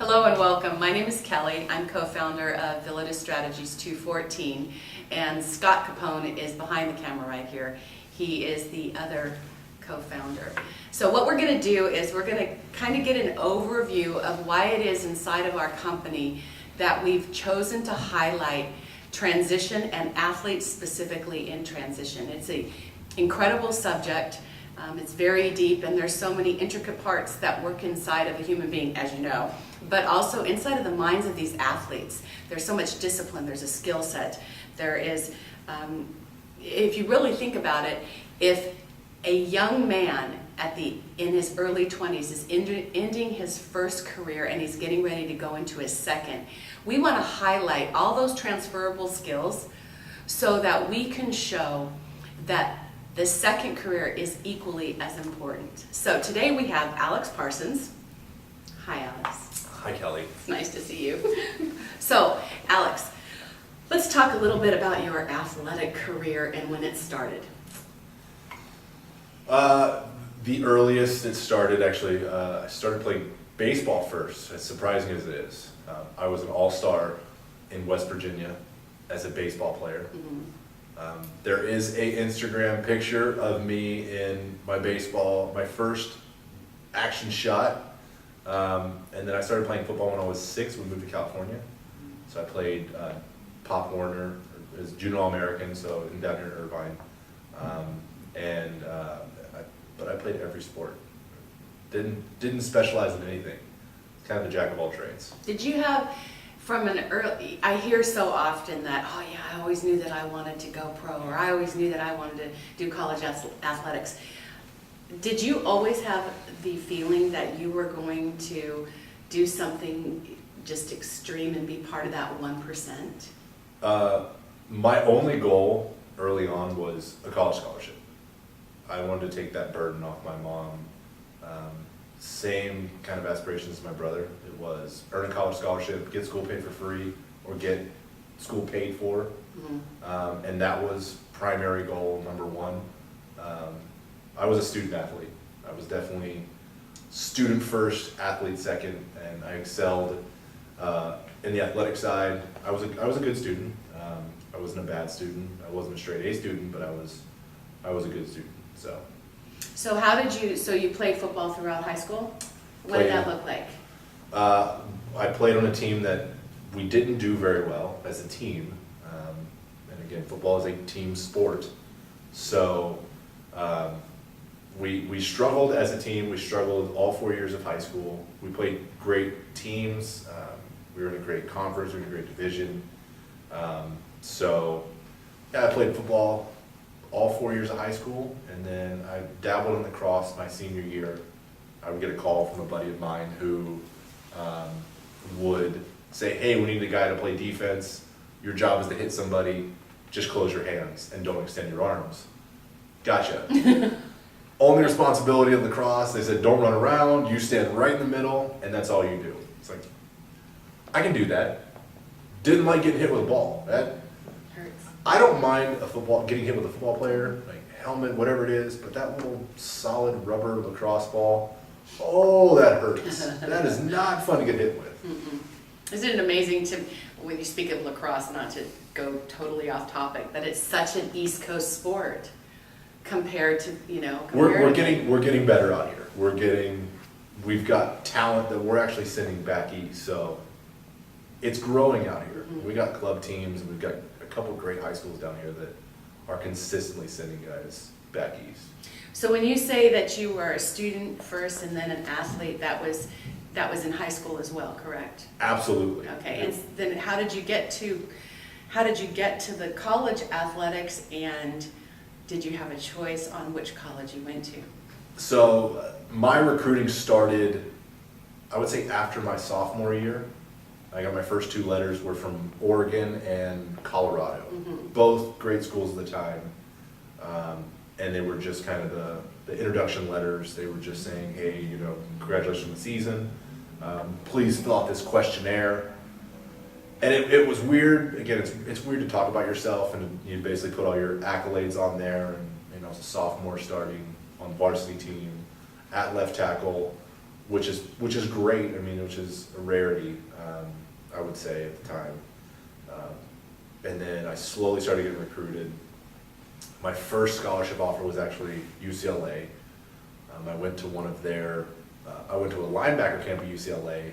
Hello and welcome. My name is Kelly. I'm co-founder of VdS214, and Scott Capone is behind the camera right here. He is the other co-founder. So what we're going to do is we're going to kind of get an overview of why it is inside of our company that we've chosen to highlight transition and athletes specifically in transition. It's an incredible subject. It's very deep, and there's so many intricate parts that work inside of a human being, as you know, but also inside of the minds of these athletes. There's so much discipline, there's a skill set. There is, if you really think about it, if a young man in his early 20s is ending his first career and he's getting ready to go into his second, we want to highlight all those transferable skills so that we can show that the second career is equally as important. So today we have Alex Parsons. Hi, Alex. Hi, Kelly. It's nice to see you. So, Alex, let's talk a little bit about your athletic career and when it started. The earliest it started, actually, I started playing baseball first, as surprising as it is. I was an all-star in West Virginia as a baseball player. Mm-hmm. There is a Instagram picture of me in my first action shot. And then I started playing football when I was 6. We moved to California. So I played Pop Warner as Junior All-American, so down here in Irvine. But I played every sport. Didn't specialize in anything. Kind of a jack of all trades. Did you have, from an early, I hear so often that, oh yeah, I always knew that I wanted to go pro, or I always knew that I wanted to do college athletics. Did you always have the feeling that you were going to do something just extreme and be part of that 1%? My only goal early on was a college scholarship. I wanted to take that burden off my mom. Same kind of aspirations as my brother. It was earn a college scholarship, get school paid for free, or get school paid for. Mm-hmm. And that was primary goal number one. I was a student athlete. I was definitely student first, athlete second, and I excelled in the athletic side. I was a good student. I wasn't a bad student. I wasn't a straight A student, but I was a good student. So how did you? So you played football throughout high school. What did that look like? I played on a team that we didn't do very well as a team. And again, football is a team sport. So we struggled as a team. We struggled all 4 years of high school. We played great teams. We were in a great conference. We were in a great division. I played football all 4 years of high school, and then I dabbled in lacrosse my senior year. I would get a call from a buddy of mine who would say, hey, we need a guy to play defense. Your job is to hit somebody. Just close your hands and don't extend your arms. Gotcha. Only responsibility of lacrosse, they said, don't run around. You stand right in the middle, and that's all you do. It's like, I can do that. Didn't like getting hit with a ball. That hurts. I don't mind getting hit with a football player, like helmet, whatever it is, but that little solid rubber lacrosse ball, oh, that hurts. That is not fun to get hit with. Mm-mm. Isn't it amazing when you speak of lacrosse, not to go totally off topic, that it's such an East Coast sport compared to, We're getting better out here. We've got talent that we're actually sending back east, so it's growing out here. Mm-hmm. We got club teams, and we've got a couple great high schools down here that are consistently sending guys back east. So when you say that you were a student first and then an athlete, that was in high school as well, correct? Absolutely. Okay, and then how did you get to the college athletics, and did you have a choice on which college you went to? So my recruiting started, I would say, after my sophomore year. I got my first 2 letters were from Oregon and Colorado. Mm-hmm. Both great schools at the time. And they were just kind of the introduction letters. They were just saying, hey, congratulations on the season. Please fill out this questionnaire. And it was weird. Again, it's weird to talk about yourself, and you basically put all your accolades on there. And as a sophomore starting on varsity team, at left tackle, which is great. I mean, which is a rarity, I would say at the time. And then I slowly started getting recruited. My first scholarship offer was actually UCLA. I went to I went to a linebacker camp at UCLA.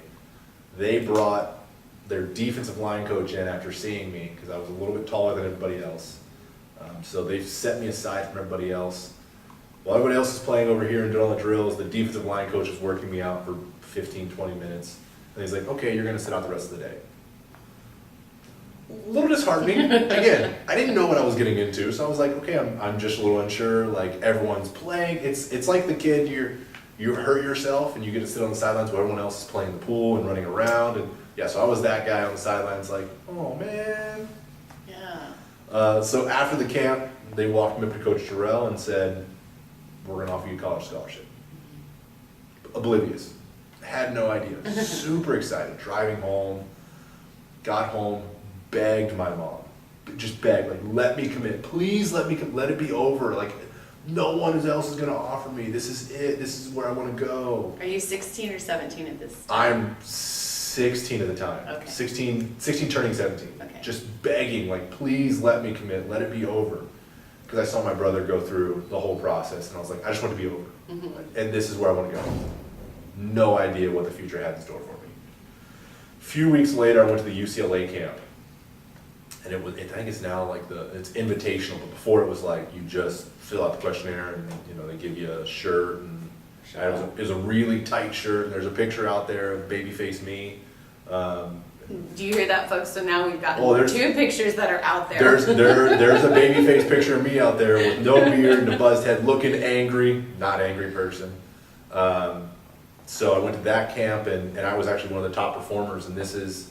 They brought their defensive line coach in after seeing me because I was a little bit taller than everybody else. So they set me aside from everybody else. While everybody else is playing over here and doing all the drills, the defensive line coach is working me out for 15, 20 minutes. And he's like, okay, you're going to sit out the rest of the day. A little disheartening. Again, I didn't know what I was getting into, so I was like, okay, I'm just a little unsure. Like, everyone's playing. It's like the kid, you hurt yourself and you get to sit on the sidelines while everyone else is playing the pool and running around. And yeah, so I was that guy on the sidelines like, oh man. Yeah. So after the camp, they walked me up to Coach Jarrell and said, we're going to offer you a college scholarship. Oblivious. Had no idea. Super excited. Driving home. Got home. Begged my mom. Just begged. Like, let me commit. Please let it be over. Like, no one else is going to offer me. This is it. This is where I want to go. Are you 16 or 17 at this time? I'm 16 at the time. Okay. 16 turning 17. Okay. Just begging, like, please let me commit. Let it be over. Because I saw my brother go through the whole process, and I was like, I just want it to be over. Mm-hmm. And this is where I want to go. No idea what the future had in store for me. A few weeks later, I went to the UCLA camp. And I think it's now like it's invitational, but before it was like you just fill out the questionnaire and they give you a shirt and it was a really tight shirt and there's a picture out there of babyface me. Do you hear that, folks? So now we've got there's 2 pictures that are out there. There's a babyface picture of me out there with no beard and a buzzed head, looking angry, not angry person. So I went to that camp and I was actually one of the top performers, and this is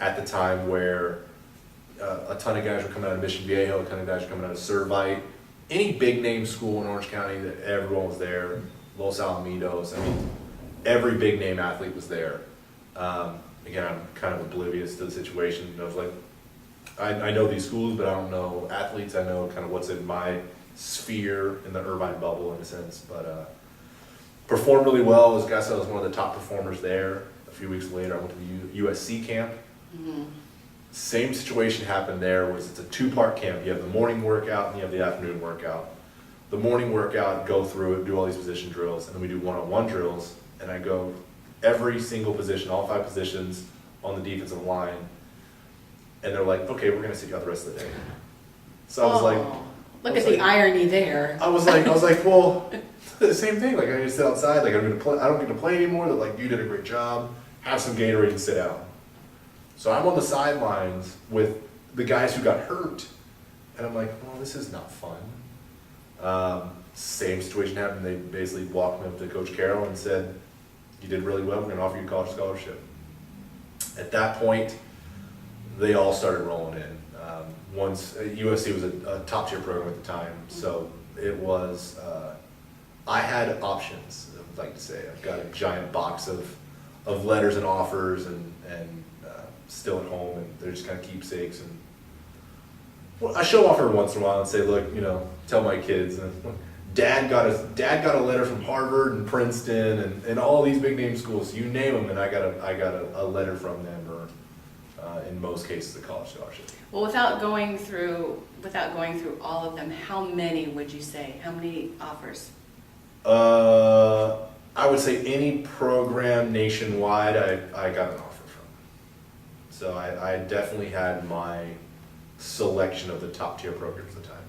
at the time where a ton of guys were coming out of Mission Viejo, a ton of guys were coming out of Servite, any big name school in Orange County that everyone was there, Los Alamitos, I mean, every big name athlete was there. Again, I'm kind of oblivious to the situation. I was like, I know these schools, but I don't know athletes. I know kind of what's in my sphere in the Irvine bubble in a sense, but performed really well. I guess I was one of the top performers there. A few weeks later, I went to the USC camp. Mm-hmm. Same situation happened there. It's a 2-part camp. You have the morning workout and you have the afternoon workout. The morning workout, go through it, do all these position drills, and then we do one-on-one drills, and I go every single position, all 5 positions on the defensive line, and they're like, okay, we're gonna sit you out the rest of the day. So I was like, look at the irony there. I was like, well, the same thing. Like, I need to sit outside. Like, I don't get to play anymore. That like, you did a great job. Have some Gatorade and sit out. So I'm on the sidelines with the guys who got hurt, and I'm like, well, this is not fun. Same situation happened. They basically walked me up to Coach Carroll and said, you did really well. We're going to offer you a college scholarship. At that point, they all started rolling in. Once USC was a top tier program at the time, so it was. I had options. I'd like to say I've got a giant box of letters and offers and still at home, and they're just kind of keepsakes. And well, I show off every once in a while and say, look, tell my kids. And Dad got a letter from Harvard and Princeton and all these big name schools. You name them, and I got a letter from them, or in most cases, a college scholarship. Well, without going through all of them, how many would you say? How many offers? I would say any program nationwide, I got an offer from. So I definitely had my selection of the top tier programs at the time.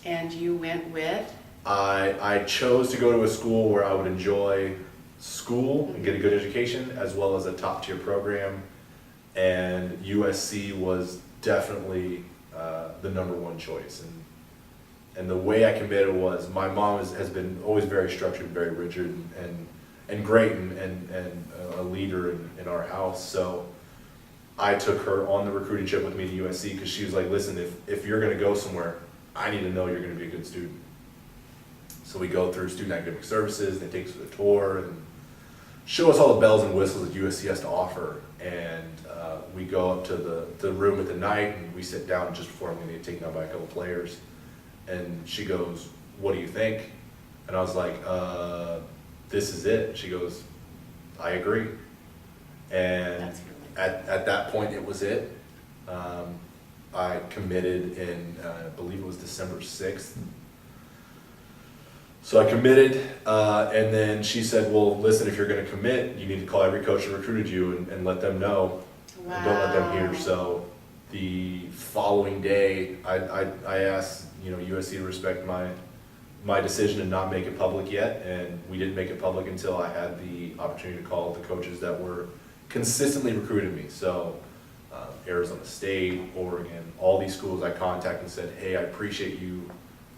And you went with? I chose to go to a school where I would enjoy school and get a good education, as well as a top tier program. And USC was definitely the #1 choice. And the way I committed was, my mom has been always very structured, very rigid, and great, and a leader in our house. So I took her on the recruiting trip with me to USC because she was like, listen, if you're going to go somewhere, I need to know you're going to be a good student. So we go through student academic services, they take us to the tour and show us all the bells and whistles that USC has to offer. And we go up to the room at the night, and we sit down just before I'm going to get taken out by a couple players. And she goes, what do you think? And I was like, this is it. She goes, I agree. And That's really at that point, it was it. I committed in, I believe it was December 6th. So I committed, and then she said, well, listen, if you're gonna commit, you need to call every coach that recruited you and let them know. Wow. And don't let them hear. So the following day, I asked, USC to respect my decision and not make it public yet, and we didn't make it public until I had the opportunity to call the coaches that were consistently recruiting me. So Arizona State, Oregon, all these schools I contacted and said, hey, I appreciate you,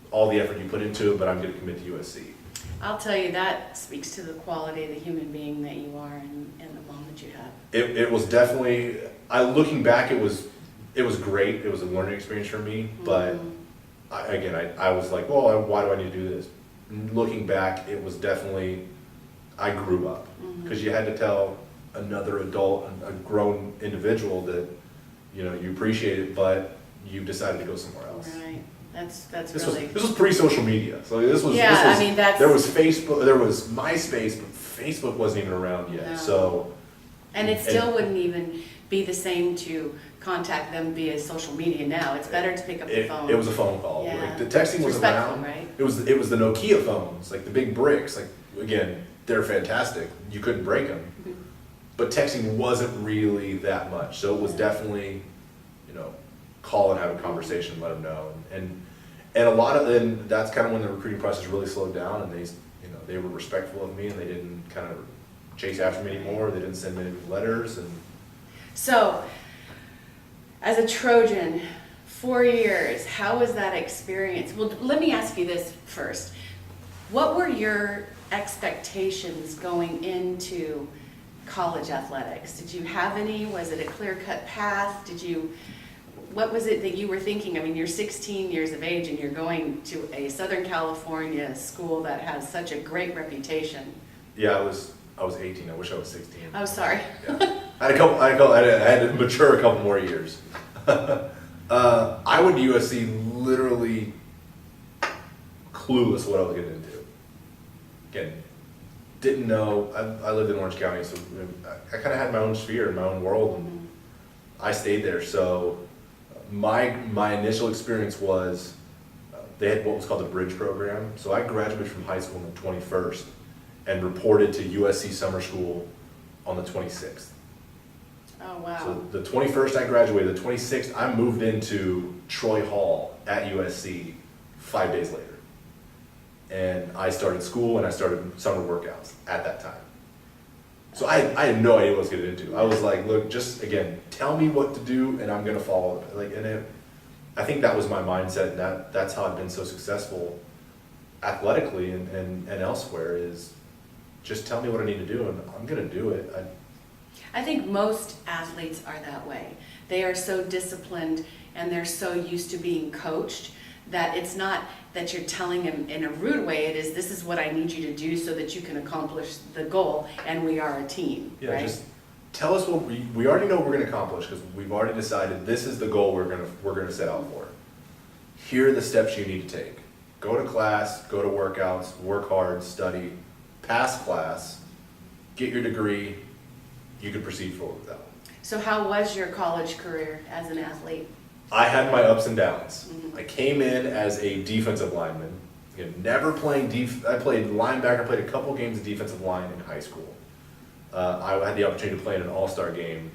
all the effort you put into it, but I'm gonna commit to USC. I'll tell you, that speaks to the quality of the human being that you are and the mom that you have. It was definitely, looking back, it was great. It was a learning experience for me, but I was like, well, why do I need to do this? Looking back, it was definitely, I grew up, because you had to tell another adult, a grown individual that, you appreciate it, but you decided to go somewhere else. Right. That's This really. was pre-social media, so this was. Yeah, this was, I mean, that's. There was Facebook, there was MySpace, but Facebook wasn't even around yet. No. So. And it still wouldn't even be the same to contact them via social media now. It's better to pick up the phone. It was a phone call. Yeah. Like, the texting was Respectful, around. right? It was the Nokia phones, like the big bricks. Like, again, they're fantastic. You couldn't break them. Mm-hmm. But texting wasn't really that much. So it was definitely, call and have a conversation, let them know. And a lot of, and that's kind of when the recruiting process really slowed down, and they were respectful of me, and they didn't kind of chase after me anymore. They didn't send me any letters. And So, as a Trojan, 4 years, how was that experience? Well, let me ask you this first. What were your expectations going into college athletics? Did you have any? Was it a clear-cut path? What was it that you were thinking? I mean, you're 16 years of age and you're going to a Southern California school that has such a great reputation. yeah, I was 18. I wish I was 16. Oh, sorry. Yeah. I had to mature a couple more years. I went to USC literally clueless what I was getting into. Again, didn't know. I lived in Orange County, so I kind of had my own sphere, my own world, and I stayed there. So my initial experience was they had what was called the Bridge program. So I graduated from high school on the 21st and reported to USC summer school on the 26th. Oh, wow. So the 21st I graduated, the 26th I moved into Troy Hall at USC 5 days later. And I started school and I started summer workouts at that time. So I had no idea what I was getting into. I was like, look, just again, tell me what to do and I'm gonna follow it. I think that was my mindset, and that's how I've been so successful athletically and elsewhere, is just tell me what I need to do and I'm gonna do it. I think most athletes are that way. They are so disciplined and they're so used to being coached that it's not that you're telling them in a rude way. It is, this is what I need you to do so that you can accomplish the goal, and we are a team, Yeah, right? just tell us what we already know we're gonna accomplish, because we've already decided this is the goal we're gonna set out for. Here are the steps you need to take. Go to class, go to workouts, work hard, study, pass class, get your degree, you can proceed forward with that one. So how was your college career as an athlete? I had my ups and downs. I came in as a defensive lineman. Again, never playing I played linebacker, played a couple games of defensive line in high school. I had the opportunity to play in an all-star game.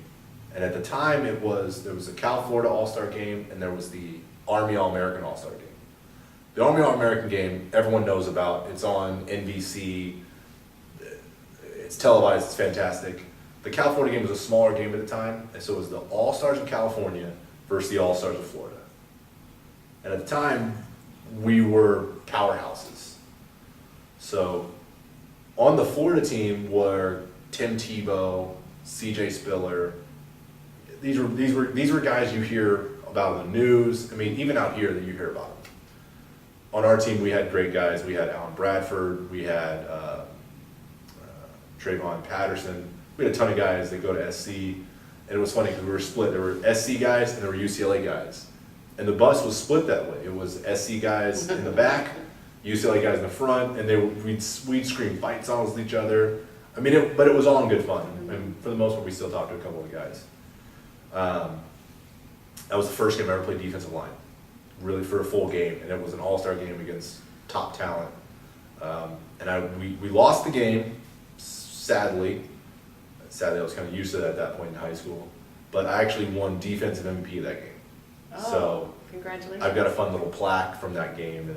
And at the time there was a Cal Florida all-star game and there was the Army All-American all-star game. The Army All-American game, everyone knows about. It's on NBC. It's televised, it's fantastic. The Cal Florida game was a smaller game at the time, and so it was the All-Stars of California versus the All-Stars of Florida. And at the time, we were powerhouses. So on the Florida team were Tim Tebow, CJ Spiller. These were guys you hear about in the news. I mean, even out here that you hear about them. On our team, we had great guys. We had Alan Bradford. We had Trayvon Patterson. We had a ton of guys that go to SC. And it was funny because we were split. There were SC guys and there were UCLA guys. And the bus was split that way. It was SC guys in the back, UCLA guys in the front, and we'd scream fight songs with each other. I mean, but it was all in good fun. And for the most part, we still talked to a couple of the guys. That was the first game I ever played defensive line, really for a full game, and it was an all-star game against top talent. And we lost the game, sadly. Sadly, I was kind of used to that at that point in high school. But I actually won defensive MVP of that game. Oh, so congratulations. I've got a fun little plaque from that game, and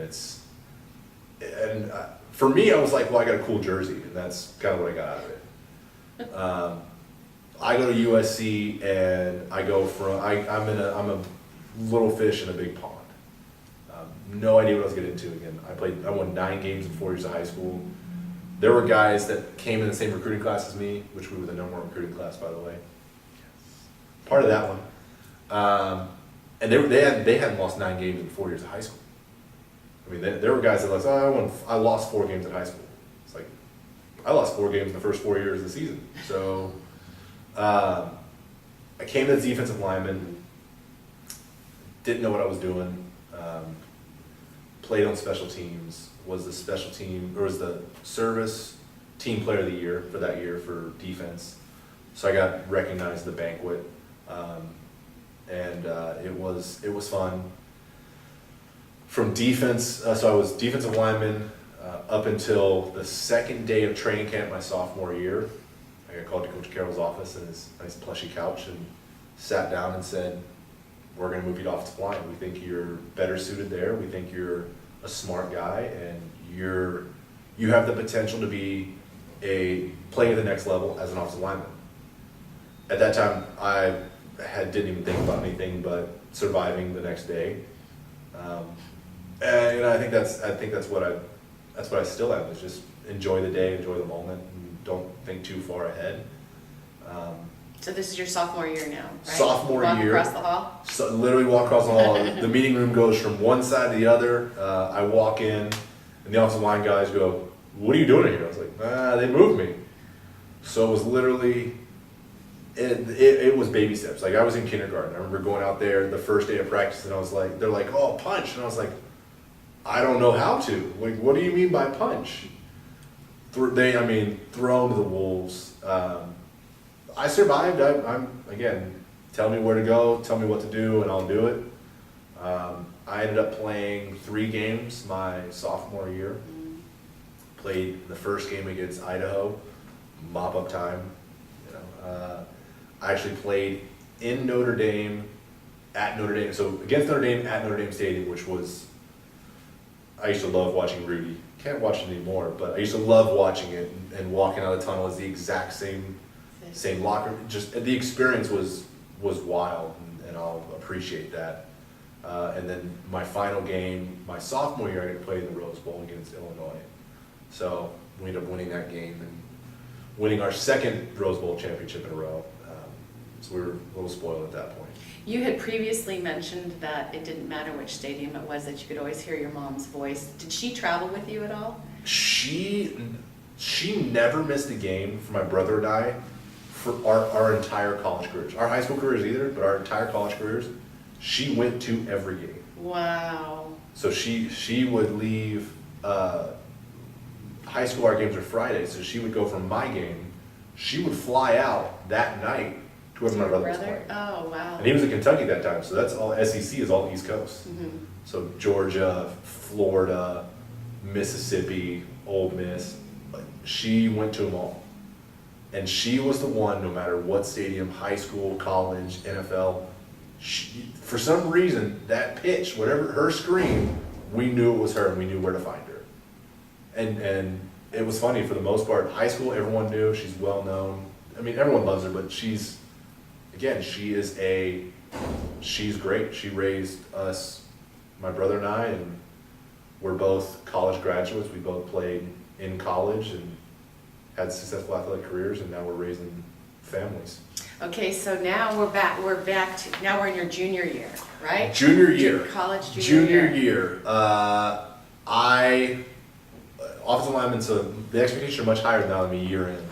for me, I was like, well, I got a cool jersey, and that's kind of what I got out of it. I go to USC, and I go from I'm a little fish in a big pond. No idea what I was getting into again. I won 9 games in 4 years of high school. There were guys that came in the same recruiting class as me, which we were the #1 recruiting class, by the way. Part of that one. And they hadn't lost 9 games in 4 years of high school. I mean, there were guys that like, I lost 4 games in high school. It's like, I lost 4 games in the first 4 years of the season. So, I came as defensive lineman, didn't know what I was doing, played on special teams, was the service team player of the year for that year for defense. So I got recognized at the banquet, and it was fun. From defense, so I was defensive lineman up until the second day of training camp my sophomore year. I got called to Coach Carroll's office in his nice plushy couch and sat down and said, we're going to move you to offensive line. We think you're better suited there. We think you're a smart guy, and you have the potential to be playing at the next level as an offensive lineman. At that time, I didn't even think about anything but surviving the next day. And I think that's what I still am, is just enjoy the day, enjoy the moment, and don't think too far ahead. So this is your sophomore year now, right? Sophomore year. Walk across the hall? So literally walk across the hall. The meeting room goes from one side to the other. I walk in, and the offensive line guys go, what are you doing here? I was like, they moved me. So it was literally, it was baby steps. Like, I was in kindergarten. I remember going out there the first day of practice, and I was like, they're like, oh, punch. And I was like, I don't know how to. Like, what do you mean by punch? Thrown to the wolves. I survived. I'm again, tell me where to go, tell me what to do, and I'll do it. I ended up playing 3 games my sophomore year. Played the first game against Idaho, mop up time. I actually played in Notre Dame, at Notre Dame. So against Notre Dame at Notre Dame Stadium, which was, I used to love watching Rudy. Can't watch it anymore, but I used to love watching it, and walking out of the tunnel is the exact same locker. Just the experience was wild, and I'll appreciate that. And then my final game, my sophomore year, I got to play in the Rose Bowl against Illinois. So we ended up winning that game and winning our second Rose Bowl championship in a row. So we were a little spoiled at that point. You had previously mentioned that it didn't matter which stadium it was, that you could always hear your mom's voice. Did she travel with you at all? She never missed a game for my brother and I for our entire college careers. Our high school careers either, but our entire college careers, she went to every game. Wow. So she would leave, high school, our games are Fridays, so she would go from my game, she would fly out that night to where my brother was playing. Oh, wow. And he was in Kentucky that time, so that's all, SEC is all East Coast. Mm-hmm. So Georgia, Florida, Mississippi, Ole Miss, she went to them all. And she was the one, no matter what stadium, high school, college, NFL, for some reason, that pitch, whatever, her scream, we knew it was her and we knew where to find her. And it was funny, for the most part, high school, everyone knew, she's well known. I mean, everyone loves her, but she's great. She raised us, my brother and I, and we're both college graduates. We both played in college and had successful athletic careers, and now we're raising families. Okay, so now we're back to, now we're in your junior year, right? Junior year. College junior year. Offensive lineman, so the expectations are much higher than I'm a year in.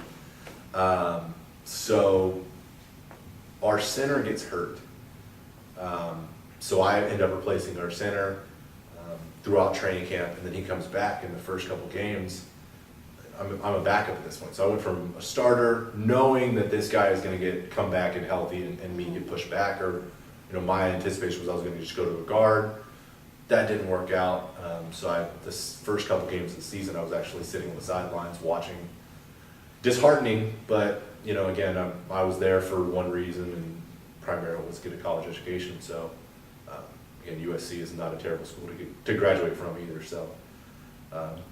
So our center gets hurt. So I end up replacing our center throughout training camp, and then he comes back in the first couple games. I'm a backup at this point. So I went from a starter, knowing that this guy is going to come back and healthy, and me get pushed back, or my anticipation was I was going to just go to a guard. That didn't work out. So this first couple games of the season, I was actually sitting on the sidelines watching. Disheartening, but again, I was there for one reason, and primarily was to get a college education. So again, USC is not a terrible school to graduate from either. So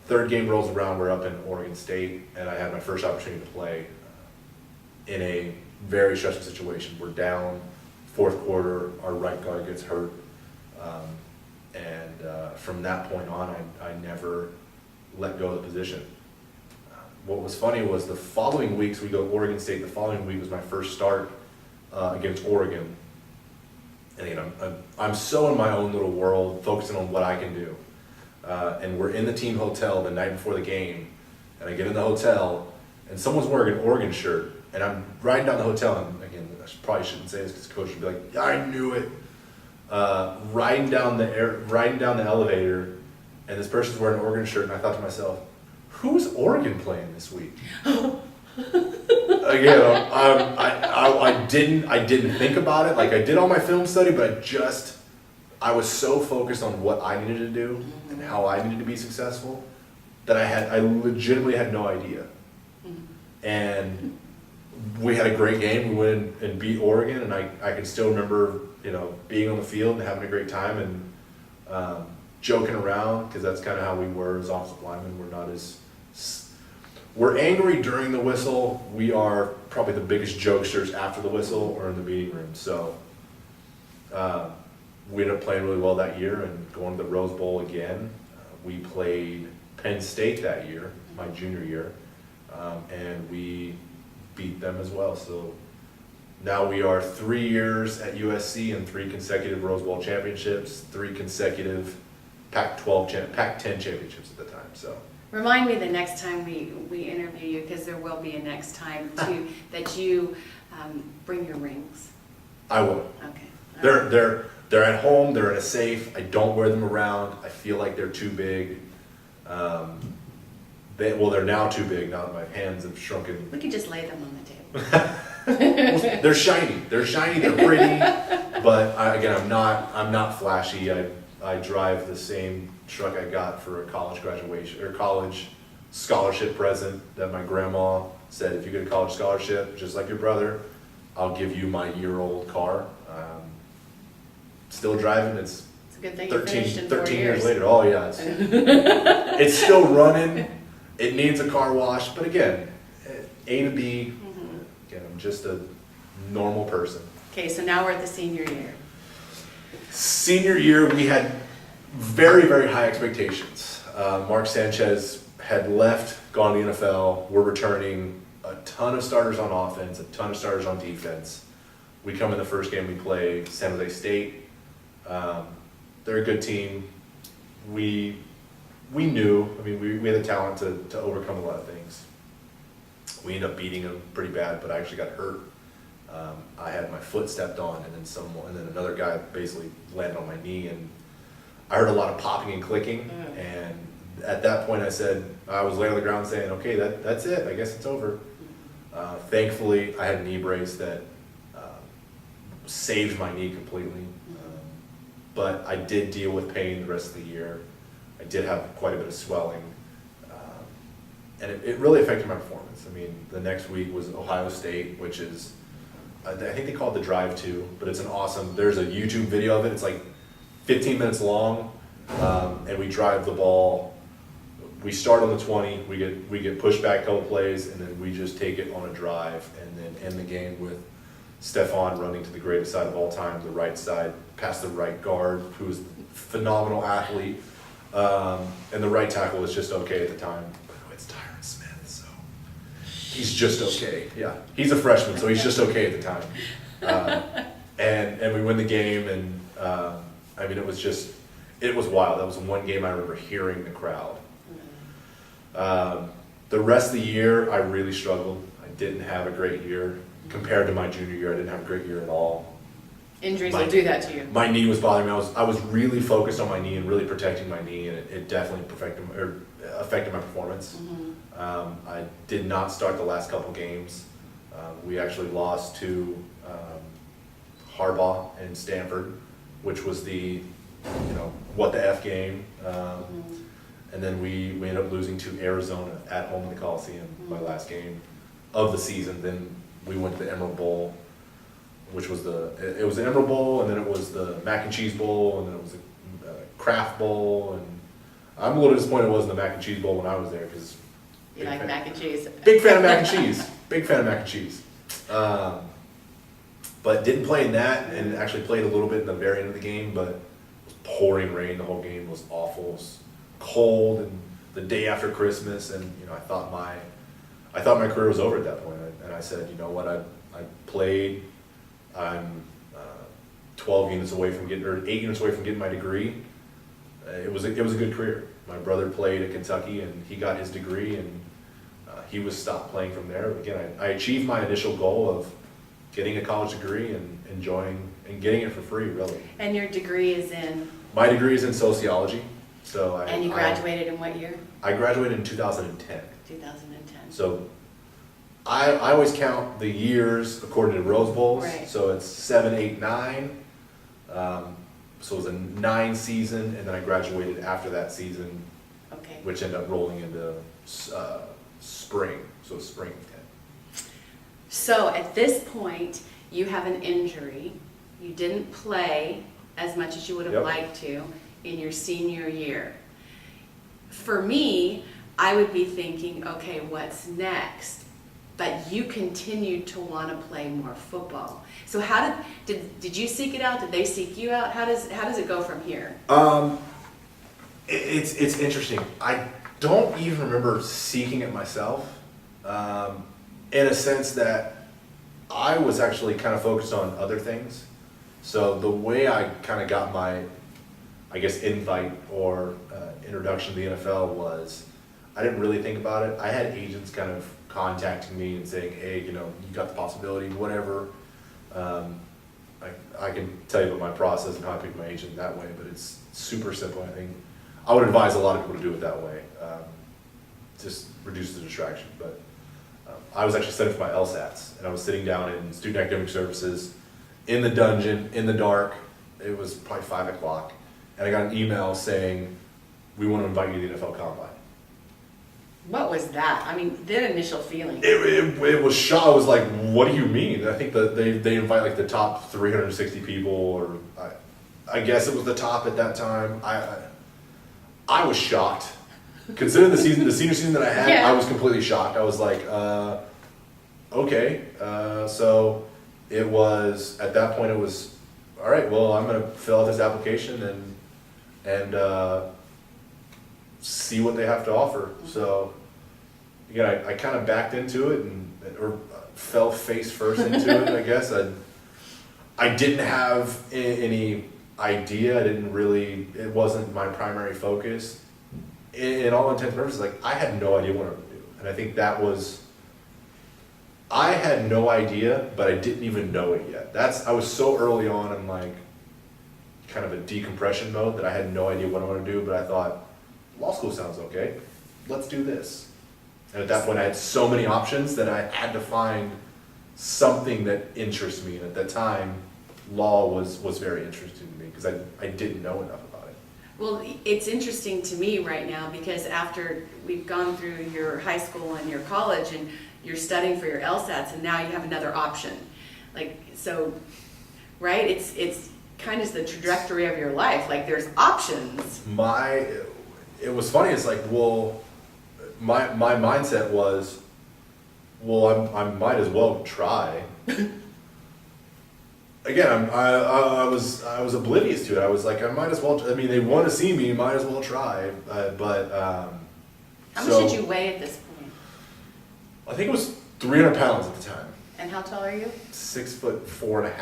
third game rolls around, we're up in Oregon State, and I had my first opportunity to play in a very stressful situation. We're down, fourth quarter, our right guard gets hurt, and from that point on, I never let go of the position. What was funny was the following weeks, we go to Oregon State. The following week was my first start against Oregon. And again, I'm so in my own little world, focusing on what I can do. And we're in the team hotel the night before the game, and I get in the hotel, and someone's wearing an Oregon shirt, and I'm riding down the hotel, and again, I probably shouldn't say this because the coach would be like, yeah, I knew it. Riding down the elevator, and this person's wearing an Oregon shirt, and I thought to myself, who's Oregon playing this week? Again, I didn't think about it. Like, I did all my film study, but I was so focused on what I needed to do and how I needed to be successful that I legitimately had no idea. And we had a great game. We went in and beat Oregon, and I can still remember, being on the field and having a great time and joking around, because that's kind of how we were as offensive linemen. We're angry during the whistle. We are probably the biggest jokesters after the whistle or in the meeting room. So we ended up playing really well that year and going to the Rose Bowl again. We played Penn State that year, my junior year, and we beat them as well. So now we are 3 years at USC and 3 consecutive Rose Bowl championships, 3 consecutive Pac-10 championships at the time. So remind me the next time we interview you, because there will be a next time too, that you bring your rings. I will. Okay. They're at home. They're in a safe. I don't wear them around. I feel like they're too big. They're now too big. Now that my hands have shrunken. We could just lay them on the table. They're shiny. They're shiny. They're pretty. But I'm not flashy. I drive the same truck I got for a college graduation or college scholarship present that my grandma said, if you get a college scholarship, just like your brother, I'll give you my year-old car. Still driving. It's a good thing 13 years later. Oh yeah, it's still running. It needs a car wash, but again, A to B. Again, I'm just a normal person. Okay, so now we're at the senior year. Senior year, we had very, very high expectations. Mark Sanchez had left, gone to the NFL. We're returning a ton of starters on offense, a ton of starters on defense. We come in the first game, we play San Jose State. They're a good team. We knew, we had the talent to overcome a lot of things. We ended up beating them pretty bad, but I actually got hurt. I had my foot stepped on, and then another guy basically landed on my knee, and I heard a lot of popping and clicking. And at that point, I was laying on the ground saying, "Okay, that's it. I guess it's over." Thankfully, I had a knee brace that saved my knee completely. But I did deal with pain the rest of the year. I did have quite a bit of swelling, and it really affected my performance. The next week was Ohio State, which is, I think they call it the Drive To, but it's there's a YouTube video of it. It's like 15 minutes long, and we drive the ball. We start on the 20, we get pushed back a couple plays, and then we just take it on a drive, and then end the game with Stephon running to the greatest side of all time, the right side, past the right guard, who is a phenomenal athlete, and the right tackle was just okay at the time. It's Tyron Smith, so he's just okay. Yeah, he's a freshman, so he's just okay at the time. And we win the game, and it was wild. That was one game I remember hearing the crowd. The rest of the year, I really struggled. I didn't have a great year. Compared to my junior year, I didn't have a great year at all. Injuries will do that to you. My knee was bothering me. I was really focused on my knee and really protecting my knee, and it definitely affected my performance. I did not start the last couple games. We actually lost to Harbaugh and Stanford, which was the, what the F game. And then we ended up losing to Arizona at home in the Coliseum, my last game of the season. Then we went to the Emerald Bowl, which was it was the Emerald Bowl, and then it was the Mac and Cheese Bowl, and then it was the Kraft Bowl. And I'm a little disappointed it wasn't the Mac and Cheese Bowl when I was there, because You like mac and cheese? big fan of mac and cheese. Big fan of mac and cheese. But didn't play in that, and actually played a little bit in the very end of the game, but it was pouring rain. The whole game was awful. It was cold, and the day after Christmas, and I thought my career was over at that point. And I said, you know what, I played. I'm 12 units away from getting, or 8 units away from getting my degree. It was a good career. My brother played at Kentucky, and he got his degree, and he was stopped playing from there. Again, I achieved my initial goal of getting a college degree and enjoying and getting it for free, really. And your degree is in? My degree is in sociology. So And you graduated in what year? I graduated in 2010. 2010. So I always count the years according to Rose Bowls. Right. So it's 7, 8, 9. So it was a 9 season, and then I graduated after that season, Okay. which ended up rolling into spring. So spring of 10. So at this point, you have an injury. You didn't play as much as you would have Yep. liked to in your senior year. For me, I would be thinking, okay, what's next? But you continued to want to play more football. So how did you seek it out? Did they seek you out? How does it go from here? It's interesting. I don't even remember seeking it myself, in a sense that I was actually kind of focused on other things. So the way I kind of got my, I guess, invite or introduction to the NFL was, I didn't really think about it. I had agents kind of contacting me and saying, hey, you got the possibility, whatever. I can tell you about my process and how I picked my agent that way, but it's super simple. I think I would advise a lot of people to do it that way. Just reduce the distraction. But I was actually studying for my LSATs, and I was sitting down in student academic services in the dungeon, in the dark. It was probably 5 o'clock, and I got an email saying, we want to invite you to the NFL Combine. What was that? I mean, the initial feeling. It was shock. I was like, what do you mean? I think that they invite like the top 360 people, or I guess it was the top at that time. I was shocked. Considering the senior season that I had, Yeah. I was completely shocked. I was like, okay. So it was, at that point it was, all right, well, I'm going to fill out this application and see what they have to offer. So again, I kind of backed into it or fell face first into it, I guess. I didn't have any idea. It wasn't my primary focus. In all intents and purposes, like, I had no idea what I would do. And I think I had no idea, but I didn't even know it yet. I was so early on in like kind of a decompression mode that I had no idea what I want to do, but I thought, law school sounds okay. Let's do this. And at that point I had so many options that I had to find something that interests me. And at that time, law was very interesting to me because I didn't know enough about it. Well, it's interesting to me right now because after we've gone through your high school and your college and you're studying for your LSATs and now you have another option. Like, so, right? It's kind of the trajectory of your life. Like, there's options. It was funny. It's like, well, my mindset was, well, I might as well try. Again, I was oblivious to it. I was like, I might as well. I mean, they want to see me. Might as well try. But How much did you weigh at this point? I think it was 300 pounds at the time. And how tall are you? 6'4.5".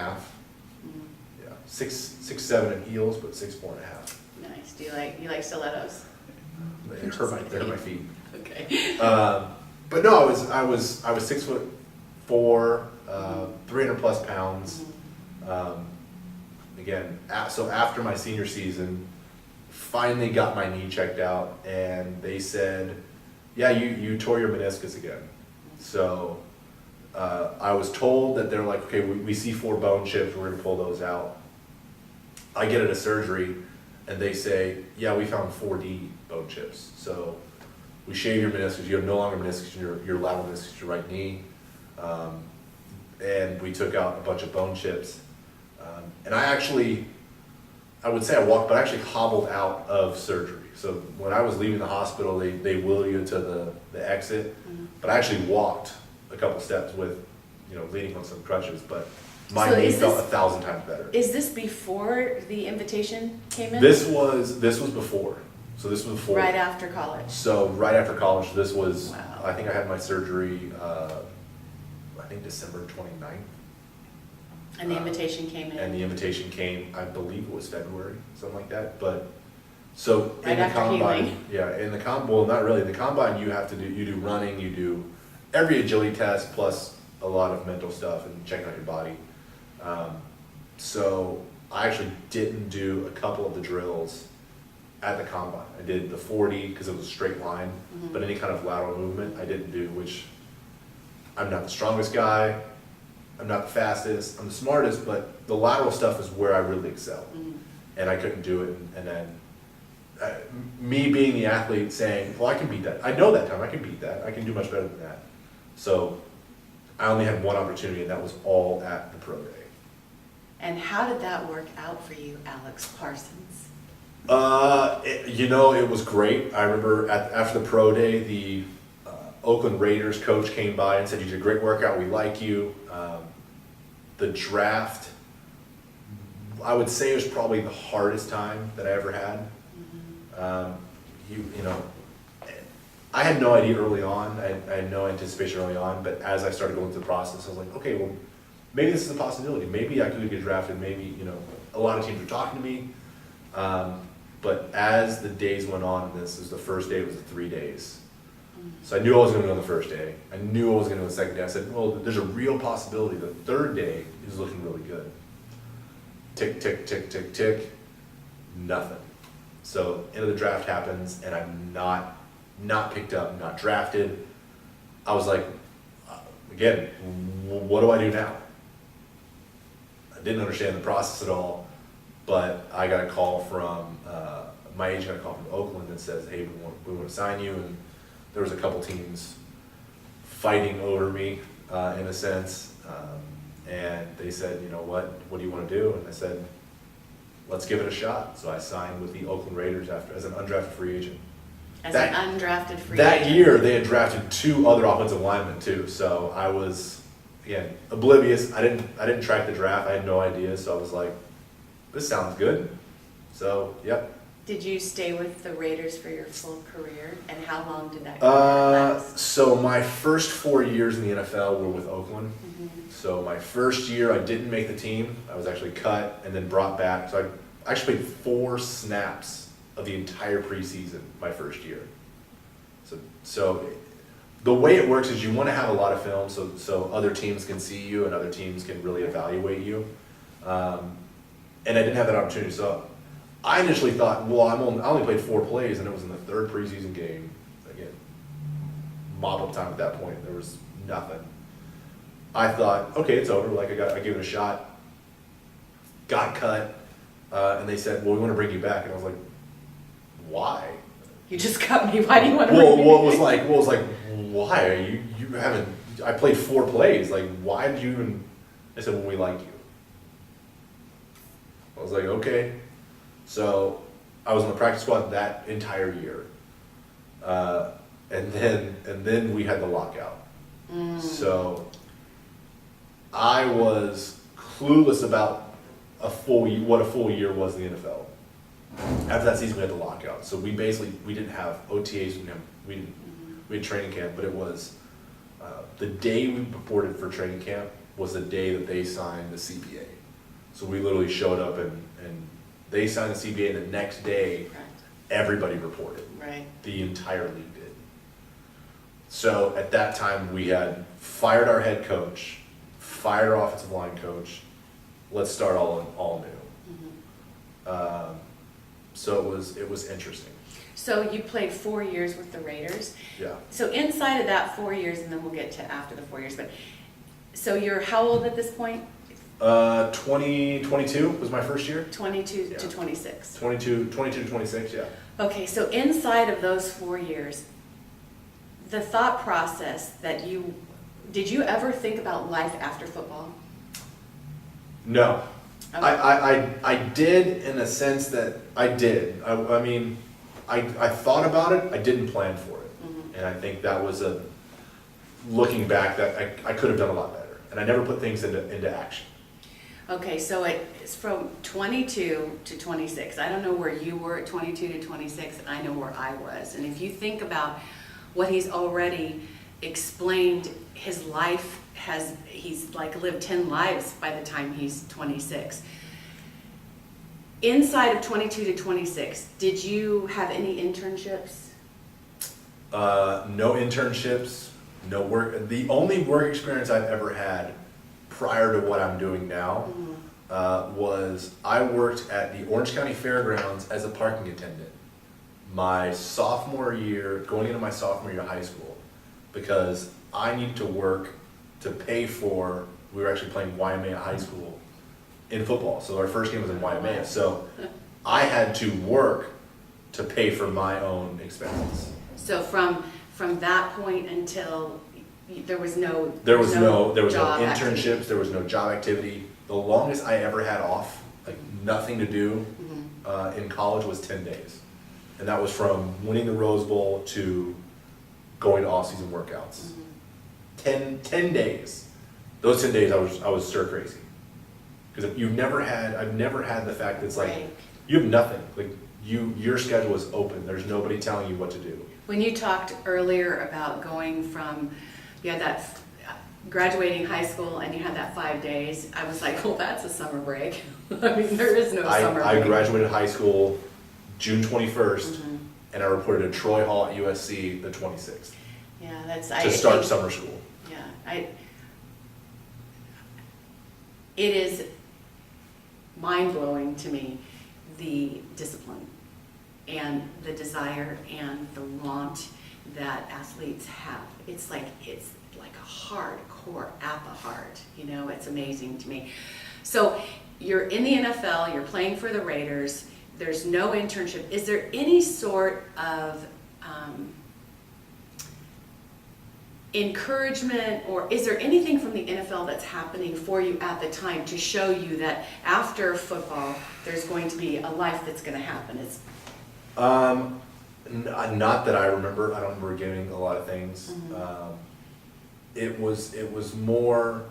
Yeah, 6'7" in heels, but 6'4.5". Nice. Do you like stilettos? They hurt my feet. Okay. But no, I was 6'4", 300 plus pounds. Again, so after my senior season, finally got my knee checked out, and they said, yeah, you tore your meniscus again. So I was told that they're like, okay, we see 4 bone chips, we're gonna pull those out. I get into surgery and they say, yeah, we found 4D bone chips. So we shave your meniscus, you have no longer meniscus in your lateral meniscus, your right knee. And we took out a bunch of bone chips. And I would say I walked, but I actually hobbled out of surgery. So when I was leaving the hospital, they wheel you to the exit, but I actually walked a couple steps with, leaning on some crutches, but my knee felt 1,000 times better. Is this before the invitation came in? This was before. So this was before. Right after college? So right after college, this was, Wow. I think I had my surgery, I think December 29th. And the invitation came in? And the invitation came, I believe it was February, something like that, but, so Right in the after combine, healing. yeah, in the well, not really, in the combine you do running, you do every agility test plus a lot of mental stuff and checking out your body. So I actually didn't do a couple of the drills at the combine. I did the 40 because it was a straight line, but any kind of lateral movement I didn't do, which I'm not the strongest guy, I'm not the fastest, I'm the smartest, but the lateral stuff is where I really excel. And I couldn't do it, and then me being the athlete saying, well, I can beat that. I know that time, I can beat that, I can do much better than that. So I only had one opportunity, and that was all at the pro day. And how did that work out for you, Alex Parsons? It was great. I remember after the pro day, the Oakland Raiders coach came by and said, you did a great workout, we like you. The draft, I would say, was probably the hardest time that I ever had. I had no idea early on, I had no anticipation early on, but as I started going through the process, I was like, okay, well, maybe this is a possibility. Maybe I could get drafted, maybe, a lot of teams were talking to me. But as the days went on, and this is the first day, it was the 3 days. So I knew I was going to go on the first day. I knew I was going to go the second day. I said, well, there's a real possibility the third day is looking really good. Tick, tick, tick, tick, tick, nothing. So end of the draft happens, and I'm not picked up, not drafted. I was like, again, what do I do now? I didn't understand the process at all, but I got a call from, my agent got a call from Oakland that says, hey, we want to sign you, and there was a couple teams fighting over me, in a sense, and they said, you know what do you want to do? And I said, let's give it a shot. So I signed with the Oakland Raiders as an undrafted free agent. As an undrafted free agent? That year, they had drafted 2 other offensive linemen too, so I was, again, oblivious. I didn't track the draft, I had no idea, so I was like, this sounds good. So, yep. Did you stay with the Raiders for your full career, and how long did that last? So my first 4 years in the NFL were with Oakland. So my first year, I didn't make the team. I was actually cut and then brought back. So I actually played 4 snaps of the entire preseason my first year. So the way it works is you want to have a lot of film so other teams can see you and other teams can really evaluate you. And I didn't have that opportunity. So I initially thought, well, I only played 4 plays, and it was in the 3rd preseason game. Again, mop-up time at that point. There was nothing. I thought, okay, it's over. Like I gave it a shot. Got cut, and they said, well, we want to bring you back. And I was like, why? You just cut me. Why do you want to bring me back? What was like, why? You haven't, I played 4 plays. Like, why did you even, they said, well, we like you. I was like, okay. So I was on the practice squad that entire year. And then we had the lockout. So I was clueless about what a full year was in the NFL. After that season, we had the lockout. So we didn't have OTAs, we had training camp, but it was the day we reported for training camp was the day that they signed the CBA. So we literally showed up and they signed the CBA, and the next day, everybody reported. Right. The entire league did. So at that time, we had fired our head coach, fired our offensive line coach. Let's start all new. So it was interesting. So you played 4 years with the Raiders. Yeah. So inside of that 4 years, and then we'll get to after the 4 years, but, so you're how old at this point? 22 was my first year. 22 Yeah. to 26. 22 to 26, yeah. Okay, so inside of those 4 years, the thought process that did you ever think about life after football? No. Okay. I did in a sense that I did. I mean, I thought about it, I didn't plan for it. Mhm. And I think that was looking back, that I could have done a lot better. And I never put things into action. Okay, so it's from 22 to 26. I don't know where you were at 22 to 26. I know where I was. And if you think about what he's already explained, his life he's like lived 10 lives by the time he's 26. Inside of 22 to 26, did you have any internships? No internships, no work. The only work experience I've ever had prior to what I'm doing now was I worked at the Orange County Fairgrounds as a parking attendant my sophomore year, going into my sophomore year of high school, because I needed to work to pay for, we were actually playing Waimea High School in football. So our first game was in Waimea. So I had to work to pay for my own expenses. So from that point until there was no internships, activity. there was no job activity. The longest I ever had off, like nothing to do, in college was 10 days. And that was from winning the Rose Bowl to going to off-season workouts. 10 days. Those 10 days I was stir crazy. Because I've never had the fact that it's like, Right. you have nothing. Like your schedule is open. There's nobody telling you what to do. When you talked earlier about going from, you had that graduating high school and you had that 5 days, I was like, well, that's a summer break. I mean, there is no summer break. I graduated high school June 21st, and I reported to Troy Hall at USC the 26th. Yeah, that's to start summer school. Yeah, it is mind-blowing to me, the discipline and the desire and the want that athletes have. It's like a hardcore at the heart, it's amazing to me. So you're in the NFL, you're playing for the Raiders, there's no internship. Is there any sort of encouragement, or is there anything from the NFL that's happening for you at the time to show you that after football there's going to be a life that's going to happen? Not that I remember. I don't remember getting a lot of things. It was more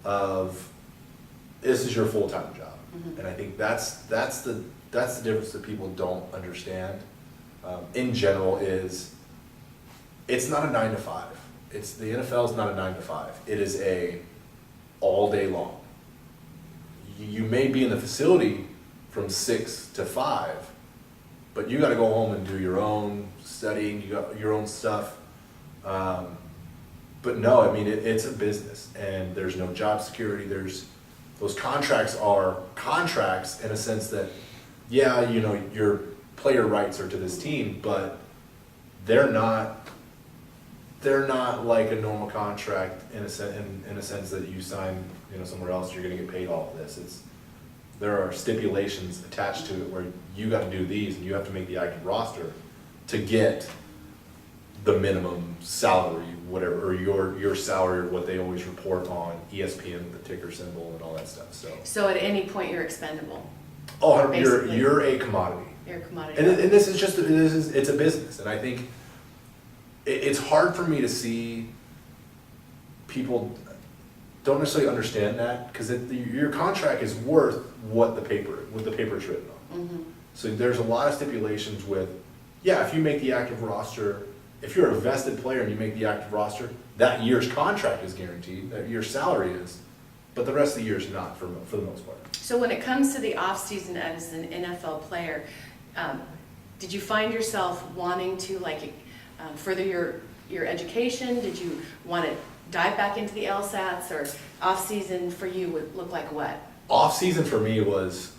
of, this is your full-time job, and I think that's the difference that people don't understand. In general, it's not a 9 to 5. The NFL is not a 9 to 5. It is a all day long. You may be in the facility from 6 to 5, but you got to go home and do your own studying. You got your own stuff. But no, I mean it's a business, and there's no job security. Those contracts are contracts in a sense that, yeah, your player rights are to this team, but they're not like a normal contract in a sense that you sign, somewhere else, you're going to get paid all of this. There are stipulations attached to it where you got to do these, and you have to make the active roster to get the minimum salary, whatever, or your salary, or what they always report on ESPN, the ticker symbol, and all that stuff. So at any point you're expendable. Oh, Basically. you're a commodity. You're a commodity. And this is it's a business, and I think it's hard for me to see people don't necessarily understand that, because your contract is worth what the paper is written on. So there's a lot of stipulations with, if you make the active roster, if you're a vested player and you make the active roster, that year's contract is guaranteed, that year's salary is, but the rest of the year is not for the most part. So when it comes to the off season as an NFL player, did you find yourself wanting to further your education? Did you want to dive back into the LSATs, or off season for you would look like what? Off season for me was,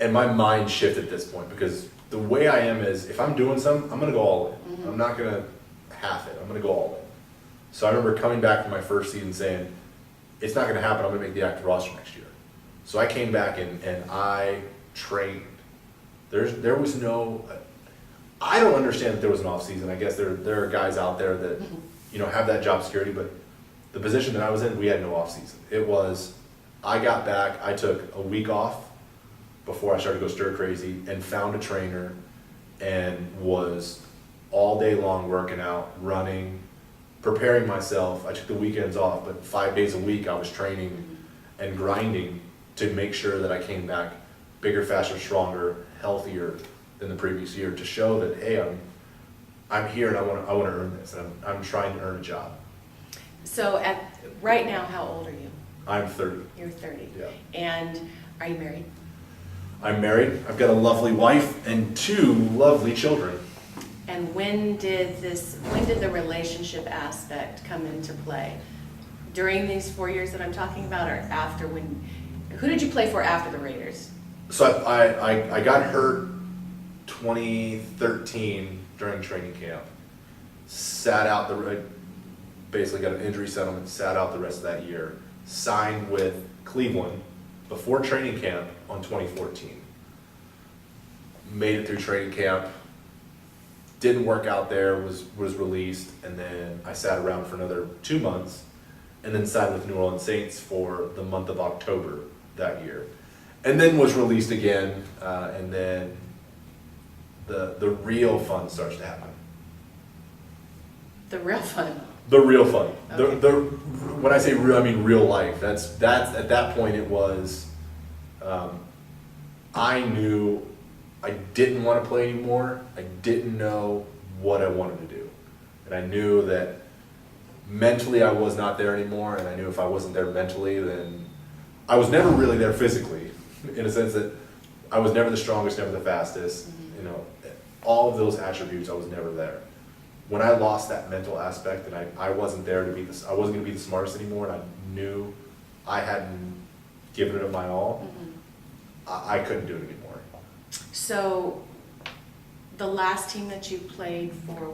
and my mind shifted at this point, because the way I am is, if I'm doing something, I'm gonna go all in. Mhm. I'm not gonna half it, I'm gonna go all in. So I remember coming back from my first season saying, it's not gonna happen, I'm gonna make the active roster next year. So I came back and I trained. There was no, I don't understand that there was an off season. I guess there are guys out there that, have that job security, but the position that I was in, we had no off season. It was, I got back, I took a week off before I started to go stir crazy and found a trainer and was all day long working out, running, preparing myself. I took the weekends off, but 5 days a week I was training and grinding to make sure that I came back bigger, faster, stronger, healthier than the previous year, to show that, hey, I'm here and I want to earn this. And I'm trying to earn a job. So right now, how old are you? I'm 30. You're 30. Yeah. And are you married? I'm married. I've got a lovely wife and 2 lovely children. And when did the relationship aspect come into play? During these 4 years that I'm talking about, or after? Who did you play for after the Raiders? So I got hurt 2013 during training camp. Sat out basically got an injury settlement, sat out the rest of that year. Signed with Cleveland before training camp on 2014. Made it through training camp. Didn't work out there, was released, and then I sat around for another 2 months, and then signed with New Orleans Saints for the month of October that year. And then was released again, and then the real fun starts to happen. The real fun. The real fun. Okay. When I say real, I mean real life. That's at that point it was, I knew I didn't want to play anymore. I didn't know what I wanted to do. And I knew that mentally I was not there anymore, and I knew if I wasn't there mentally, then I was never really there physically, in a sense that I was never the strongest, never the fastest. All of those attributes, I was never there. When I lost that mental aspect, and I wasn't there to I wasn't going to be the smartest anymore, and I knew I hadn't given it my all, I couldn't do it anymore. So the last team that you played for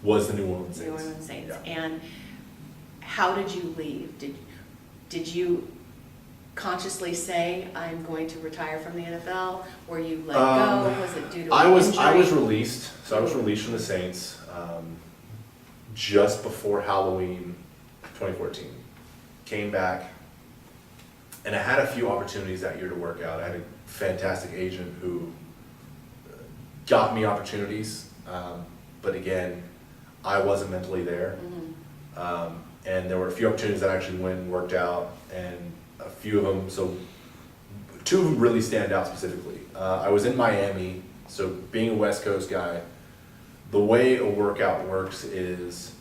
was the New Orleans Saints. New Orleans Saints. Yeah. And how did you leave? Did you consciously say, I'm going to retire from the NFL? Were you let go? Was it due to an injury? I was released. So I was released from the Saints just before Halloween 2014. Came back, and I had a few opportunities that year to work out. I had a fantastic agent who got me opportunities, but again, I wasn't mentally there. And there were a few opportunities that actually went and worked out, and a few of them, so 2 of them really stand out specifically. I was in Miami, so being a West Coast guy, the way a workout works is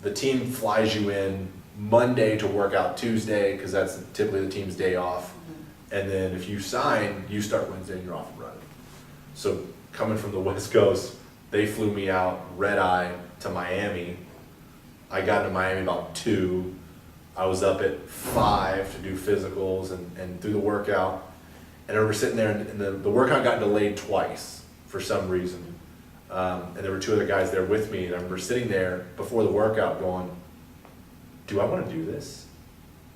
the team flies you in Monday to work out Tuesday, because that's typically the team's day off. And then if you sign, you start Wednesday and you're off and running. So coming from the West Coast, they flew me out red eye to Miami. I got to Miami about 2. I was up at 5 to do physicals and do the workout. And I remember sitting there, and the workout got delayed twice for some reason. And there were 2 other guys there with me, and I remember sitting there before the workout going, do I want to do this?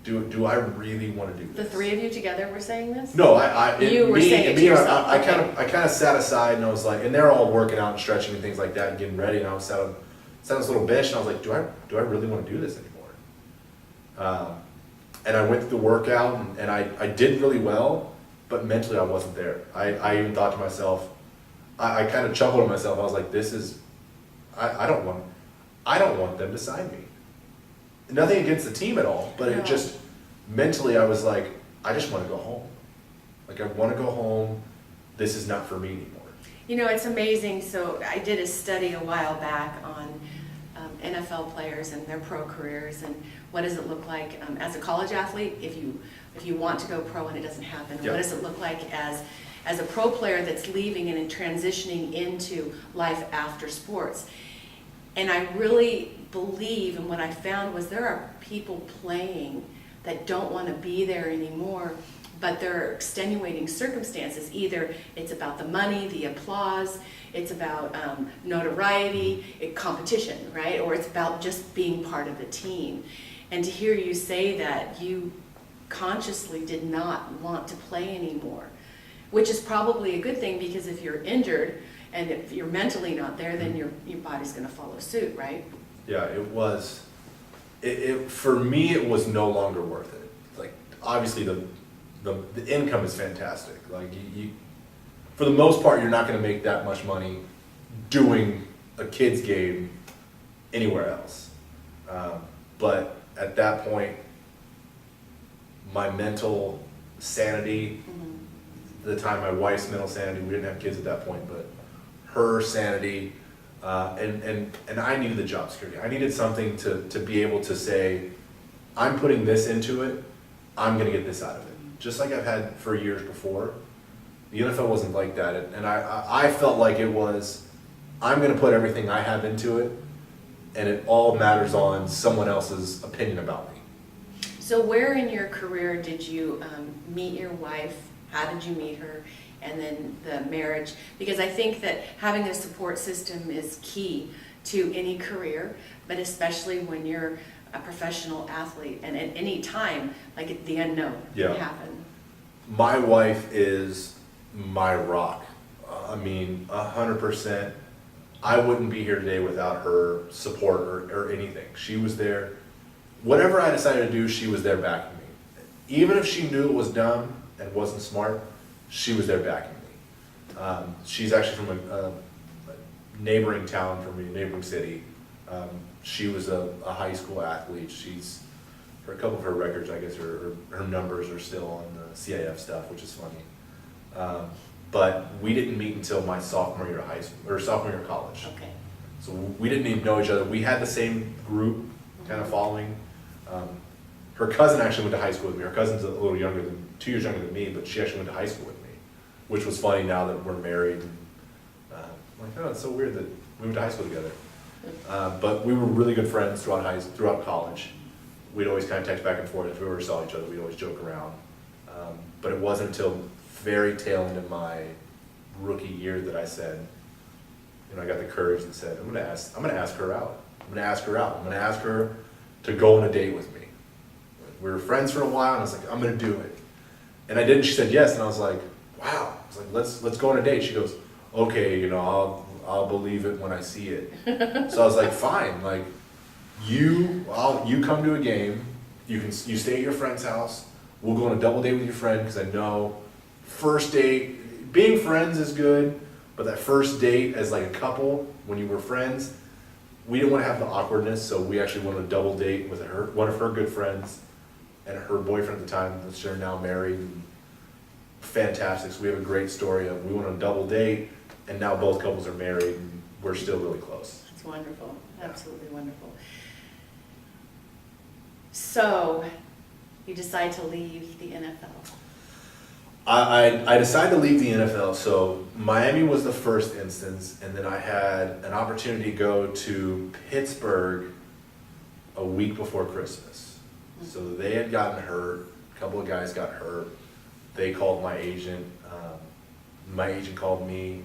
Do I really want to do this? The 3 of you together were saying this? No, You were saying it to yourself. I kind of sat aside, and I was like, and they're all working out and stretching and things like that and getting ready, and I was sat on this little bench, and I was like, do I really want to do this anymore? And I went through the workout, and I did really well, but mentally I wasn't there. I even thought to myself, I kind of chuckled to myself. I was like, I don't want them to sign me. Nothing against the team at all, but it just, mentally I was like, I just want to go home. Like, I want to go home. This is not for me anymore. It's amazing. So I did a study a while back on NFL players and their pro careers, and what does it look like as a college athlete if you want to go pro and it doesn't happen? Yep. What does it look like as a pro player that's leaving and transitioning into life after sports? And I really believe, and what I found was there are people playing that don't want to be there anymore but there are extenuating circumstances. Either it's about the money, the applause, it's about notoriety, competition, right? Or it's about just being part of the team. And to hear you say that you consciously did not want to play anymore, which is probably a good thing, because if you're injured and if you're mentally not there, then your body's going to follow suit, right? Yeah, it was. For me, it was no longer worth it. Like, obviously, the income is fantastic. Like, you for the most part, you're not going to make that much money doing a kids game anywhere else. But at that point, my mental sanity, the time my wife's mental sanity, we didn't have kids at that point, but her sanity, and I needed the job security. I needed something to be able to say, I'm putting this into it, I'm gonna get this out of it. Just like I've had for years before. The NFL wasn't like that, and I felt like it was, I'm gonna put everything I have into it, and it all matters on someone else's opinion about me. So where in your career did you meet your wife? How did you meet her? And then the marriage? Because I think that having a support system is key to any career, but especially when you're a professional athlete, and at any time, like the unknown can happen. My wife is my rock. I mean, 100%. I wouldn't be here today without her support or anything. She was there. Whatever I decided to do, she was there backing me. Even if she knew it was dumb and wasn't smart, she was there backing me. She's actually from a neighboring town from me, a neighboring city. She was a high school athlete. For a couple of her records, I guess her numbers are still on the CIF stuff, which is funny. But we didn't meet until my sophomore year of high school, or sophomore year of college. Okay. So we didn't even know each other. We had the same group kind of following. Her cousin actually went to high school with me. Her cousin's a little younger 2 years younger than me, but she actually went to high school with me, which was funny now that we're married. I'm like, oh, it's so weird that we went to high school together. But we were really good friends throughout college. We'd always kind of text back and forth. If we ever saw each other, we'd always joke around. But it wasn't until very tail end of my rookie year that I said, I got the courage and said, I'm gonna ask her out. I'm gonna ask her to go on a date with me. We were friends for a while, and I was like, I'm gonna do it. And I did, and she said yes, and I was like, wow. I was like, let's go on a date. She goes, okay, I'll believe it when I see it. So I was like, fine, like, you come to a game, you stay at your friend's house, we'll go on a double date with your friend, because I know first date, being friends is good, but that first date as like a couple, when you were friends, we didn't want to have the awkwardness, so we actually went on a double date with one of her good friends, and her boyfriend at the time, which they're now married. And fantastic. So we have a great story of we went on a double date, and now both couples are married, and we're still really close. That's wonderful. Absolutely wonderful. So, you decide to leave the NFL. I decided to leave the NFL, so Miami was the first instance, and then I had an opportunity to go to Pittsburgh a week before Christmas. So they had gotten hurt, a couple of guys got hurt. They called my agent. My agent called me.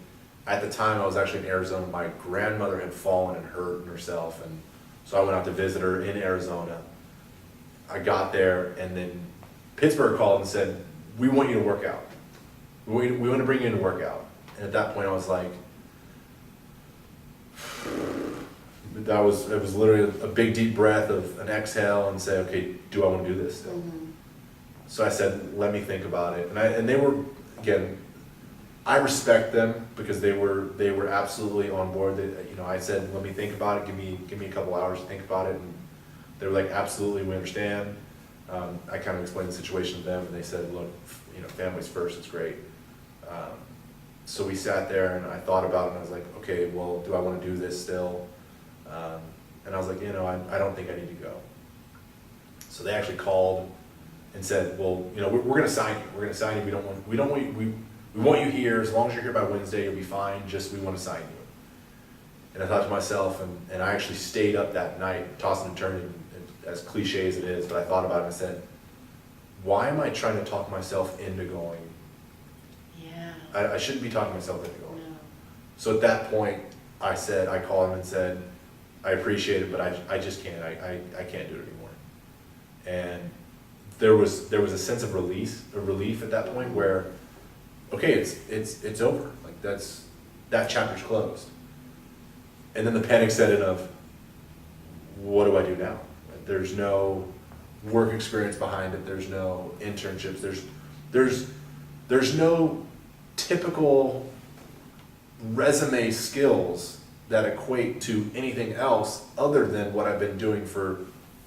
At the time, I was actually in Arizona. My grandmother had fallen and hurt herself, and so I went out to visit her in Arizona. I got there, and then Pittsburgh called and said, we want you to work out. We want to bring you in to work out. And at that point, I was like, it was literally a big deep breath of an exhale and say, okay, do I want to do this still? Mm-hmm. So I said, let me think about it. And they were, again, I respect them because they were absolutely on board. I said, let me think about it. Give me a couple hours to think about it. And they were like, absolutely, we understand. I kind of explained the situation to them, and they said, look, family's first, it's great. So we sat there, and I thought about it, and I was like, okay, well, do I want to do this still? And I was like, I don't think I need to go. So they actually called and said, well, we're going to sign you. We're going to sign you. We want you here. As long as you're here by Wednesday, you'll be fine. Just we want to sign you. And I thought to myself, and I actually stayed up that night, tossing and turning, as cliche as it is, but I thought about it and said, why am I trying to talk myself into going? Yeah. I shouldn't be talking myself into going. No. So at that point, I called him and said, I appreciate it, but I just can't. I can't do it anymore. And there was a sense of relief at that point where, okay, it's over. Like that chapter's closed. And then the panic set in of, what do I do now? There's no work experience behind it. There's no internships. There's no typical resume skills that equate to anything else other than what I've been doing for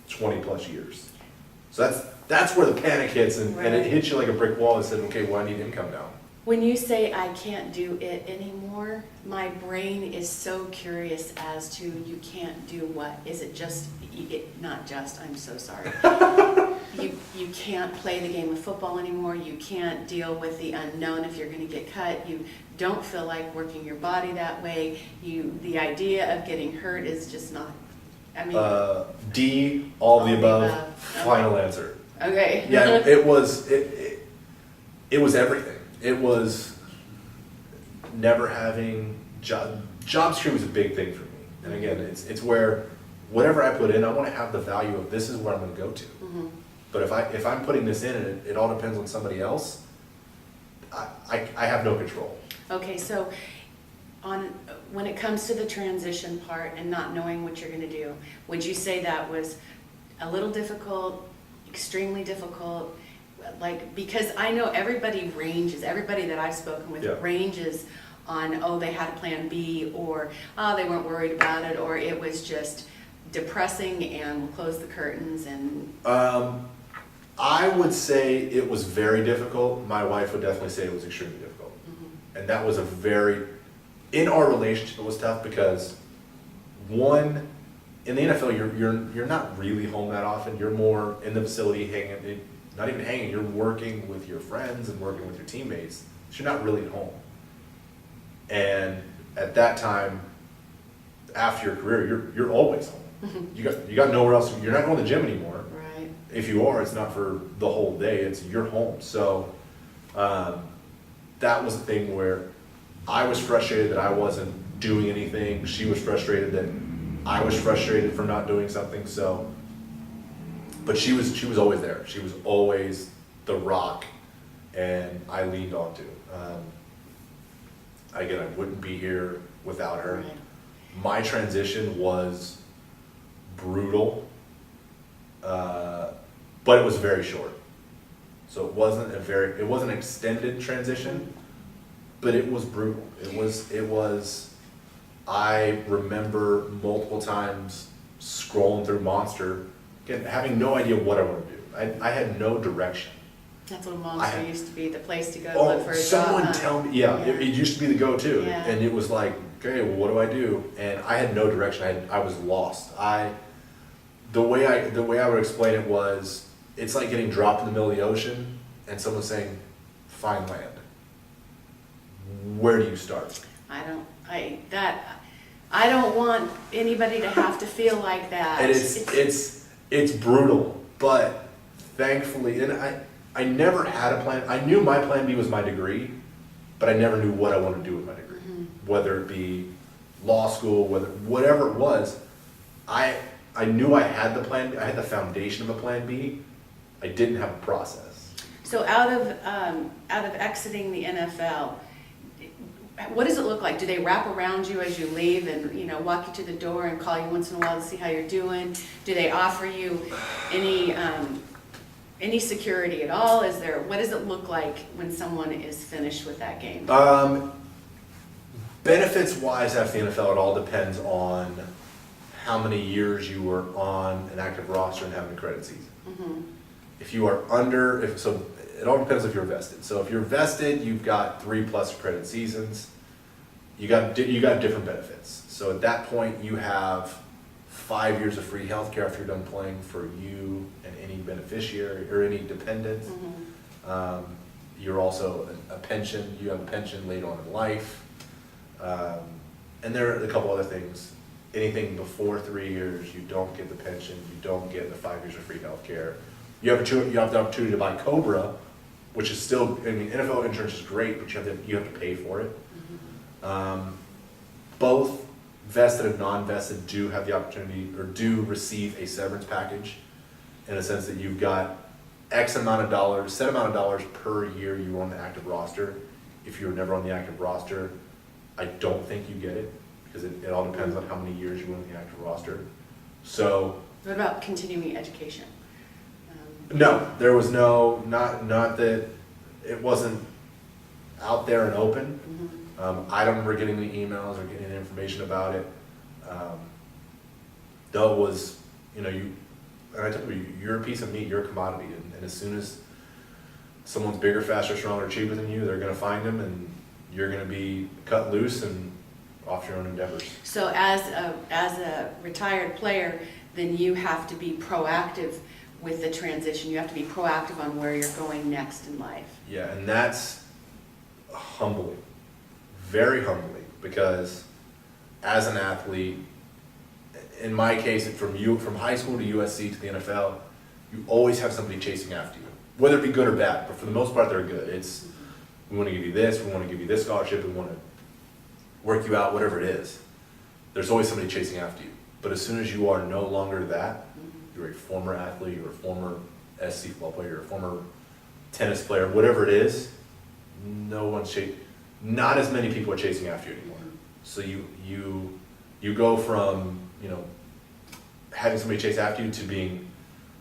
20 plus years. So that's where the panic hits, and it hits you like a brick wall and said, okay, well, I need income now. When you say I can't do it anymore, my brain is so curious as to you can't do what? Is it just, not just, I'm so sorry. You can't play the game of football anymore. You can't deal with the unknown if you're going to get cut. You don't feel like working your body that way. The idea of getting hurt is just not, I mean. D, all the above. Final answer. Okay. Yeah, it was everything. It was never having job security was a big thing for me. And again, it's where whatever I put in, I want to have the value of this is where I'm going to go to. Mm-hmm. But if I'm putting this in and it all depends on somebody else, I have no control. Okay, so when it comes to the transition part and not knowing what you're going to do, would you say that was a little difficult, extremely difficult? Like, because I know everybody that I've spoken with ranges on, oh, they had a plan B, or oh, they weren't worried about it, or it was just depressing and we'll close the curtains and... I would say it was very difficult. My wife would definitely say it was extremely difficult. Mm-hmm. And that was in our relationship it was tough because one, in the NFL you're not really home that often. You're more in the facility not even hanging, you're working with your friends and working with your teammates. So you're not really at home. And at that time, after your career, you're always home. Mm-hmm. You got nowhere else. You're not going to the gym anymore. Right. If you are, it's not for the whole day. It's your home. So that was the thing where I was frustrated that I wasn't doing anything. She was frustrated that I was frustrated for not doing something. So. But she was always there. She was always the rock, and I leaned on to. Again, I wouldn't be here without her. Right. My transition was brutal, but it was very short. So it wasn't an extended transition, but it was brutal. It was. I remember multiple times scrolling through Monster. Again, having no idea what I want to do. I had no direction. That's what Monster used to be, the place to go Oh, look for a someone job. tell me, it used to be the go-to. Yeah. And it was like, okay, well, what do I do? And I had no direction. I was lost. The way I would explain it was, it's like getting dropped in the middle of the ocean and someone saying, find land. Where do you start? I don't want anybody to have to feel like that. And it's brutal, but thankfully, and I never had a plan. I knew my plan B was my degree, but I never knew what I wanted to do with my degree. Mm-hmm. Whether it be law school, whatever it was, I knew I had the plan. I had the foundation of a plan B. I didn't have a process. So out of exiting the NFL, what does it look like? Do they wrap around you as you leave and walk you to the door and call you once in a while to see how you're doing? Do they offer you any security at all? What does it look like when someone is finished with that game? Benefits wise after the NFL, it all depends on how many years you were on an active roster and how many credit seasons. Mm-hmm. If you are it all depends if you're vested. So if you're vested, you've got 3+ credit seasons. You got different benefits. So at that point, you have 5 years of free healthcare after you're done playing for you and any beneficiary or any dependent. Mm-hmm. You're also a pension. You have a pension later on in life. And there are a couple other things. Anything before 3 years, you don't get the pension. You don't get the 5 years of free healthcare. You have the opportunity to buy Cobra, which is still, I mean, NFL insurance is great, but you have to pay for it. Both vested and non-vested do have the opportunity, or do receive a severance package, in a sense that you've got X amount of dollars, set amount of dollars per year you were on the active roster. If you were never on the active roster, I don't think you get it, because it all depends on how many years you were on the active roster. So. What about continuing education? No, there was no, not that it wasn't out there and open. I don't remember getting any emails or getting any information about it. Though it was, and I tell you, you're a piece of meat, you're a commodity, and as soon as someone's bigger, faster, stronger, cheaper than you, they're gonna find them, and you're gonna be cut loose and off your own endeavors. So as a retired player, then you have to be proactive with the transition. You have to be proactive on where you're going next in life. Yeah, and that's humbling, very humbling, because as an athlete, in my case, from high school to USC to the NFL, you always have somebody chasing after you, whether it be good or bad, but for the most part, they're good. It's, we want to give you this, we want to give you this scholarship, we want to work you out, whatever it is. There's always somebody chasing after you. But as soon as you are no longer that, you're a former athlete, you're a former SC football player, you're a former tennis player, whatever it is, not as many people are chasing after you anymore. So you go from, having somebody chase after you to being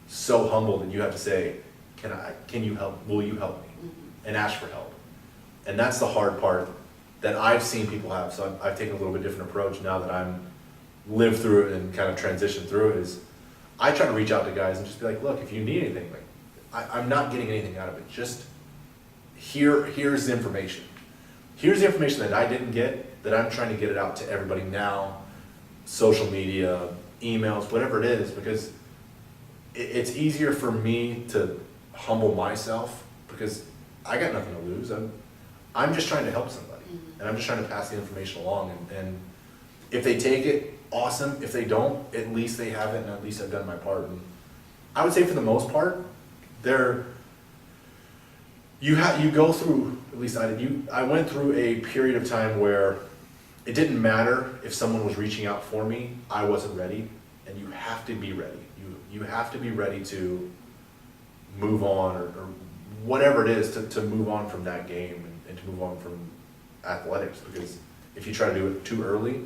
so humble that you have to say, can you help, will you help me? And ask for help. And that's the hard part that I've seen people have. So I've taken a little bit different approach now that I'm lived through it and kind of transitioned through it. Is I try to reach out to guys and just be like, look, if you need anything, I'm not getting anything out of it. Just here's the information. Here's the information that I didn't get, that I'm trying to get it out to everybody now, social media, emails, whatever it is, because it's easier for me to humble myself because I got nothing to lose. I'm just trying to help somebody, and I'm just trying to pass the information along. And if they take it, awesome. If they don't, at least they have it, and at least I've done my part. And I would say for the most part, you go through, at least I did. I went through a period of time where it didn't matter if someone was reaching out for me, I wasn't ready, and you have to be ready. You have to be ready to move on, or whatever it is, to move on from that game and to move on from athletics, because if you try to do it too early,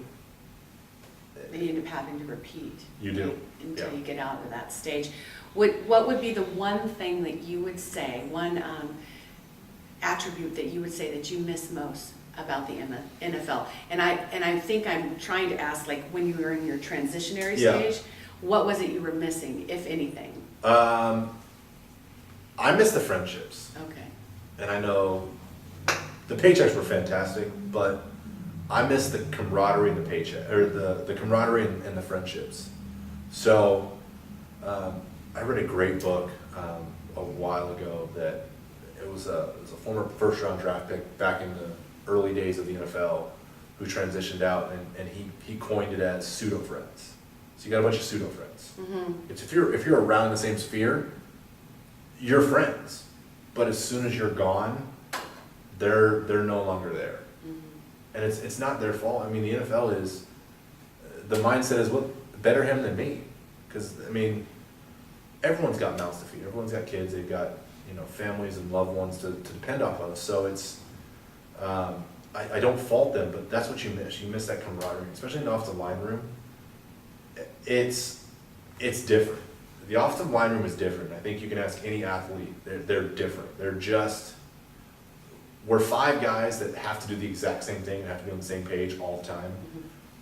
then you end up having to repeat. You do. Right, until Yeah. you get out of that stage. What would be the one thing that you would say, one attribute that you would say that you miss most about the NFL? And I think I'm trying to ask, like, when you were in your transitionary Yeah. stage, what was it you were missing, if anything? I miss the friendships. Okay. And I know the paychecks were fantastic, but I miss the camaraderie and the paycheck, or the camaraderie and the friendships. So I read a great book a while ago that it was a former first-round draft pick back in the early days of the NFL who transitioned out, and he coined it as pseudo friends. So you got a bunch of pseudo friends. It's if you're around the same sphere, you're friends, but as soon as you're gone, they're no longer there. And it's not their fault. I mean, the NFL is, the mindset is, well, better him than me. Because, I mean, everyone's got mouths to feed. Everyone's got kids. They've got, families and loved ones to depend off of. So it's, I don't fault them, but that's what you miss. You miss that camaraderie, especially in the offensive line room. It's different. The offensive line room is different. I think you can ask any athlete. They're different. We're five guys that have to do the exact same thing and have to be on the same page all the time.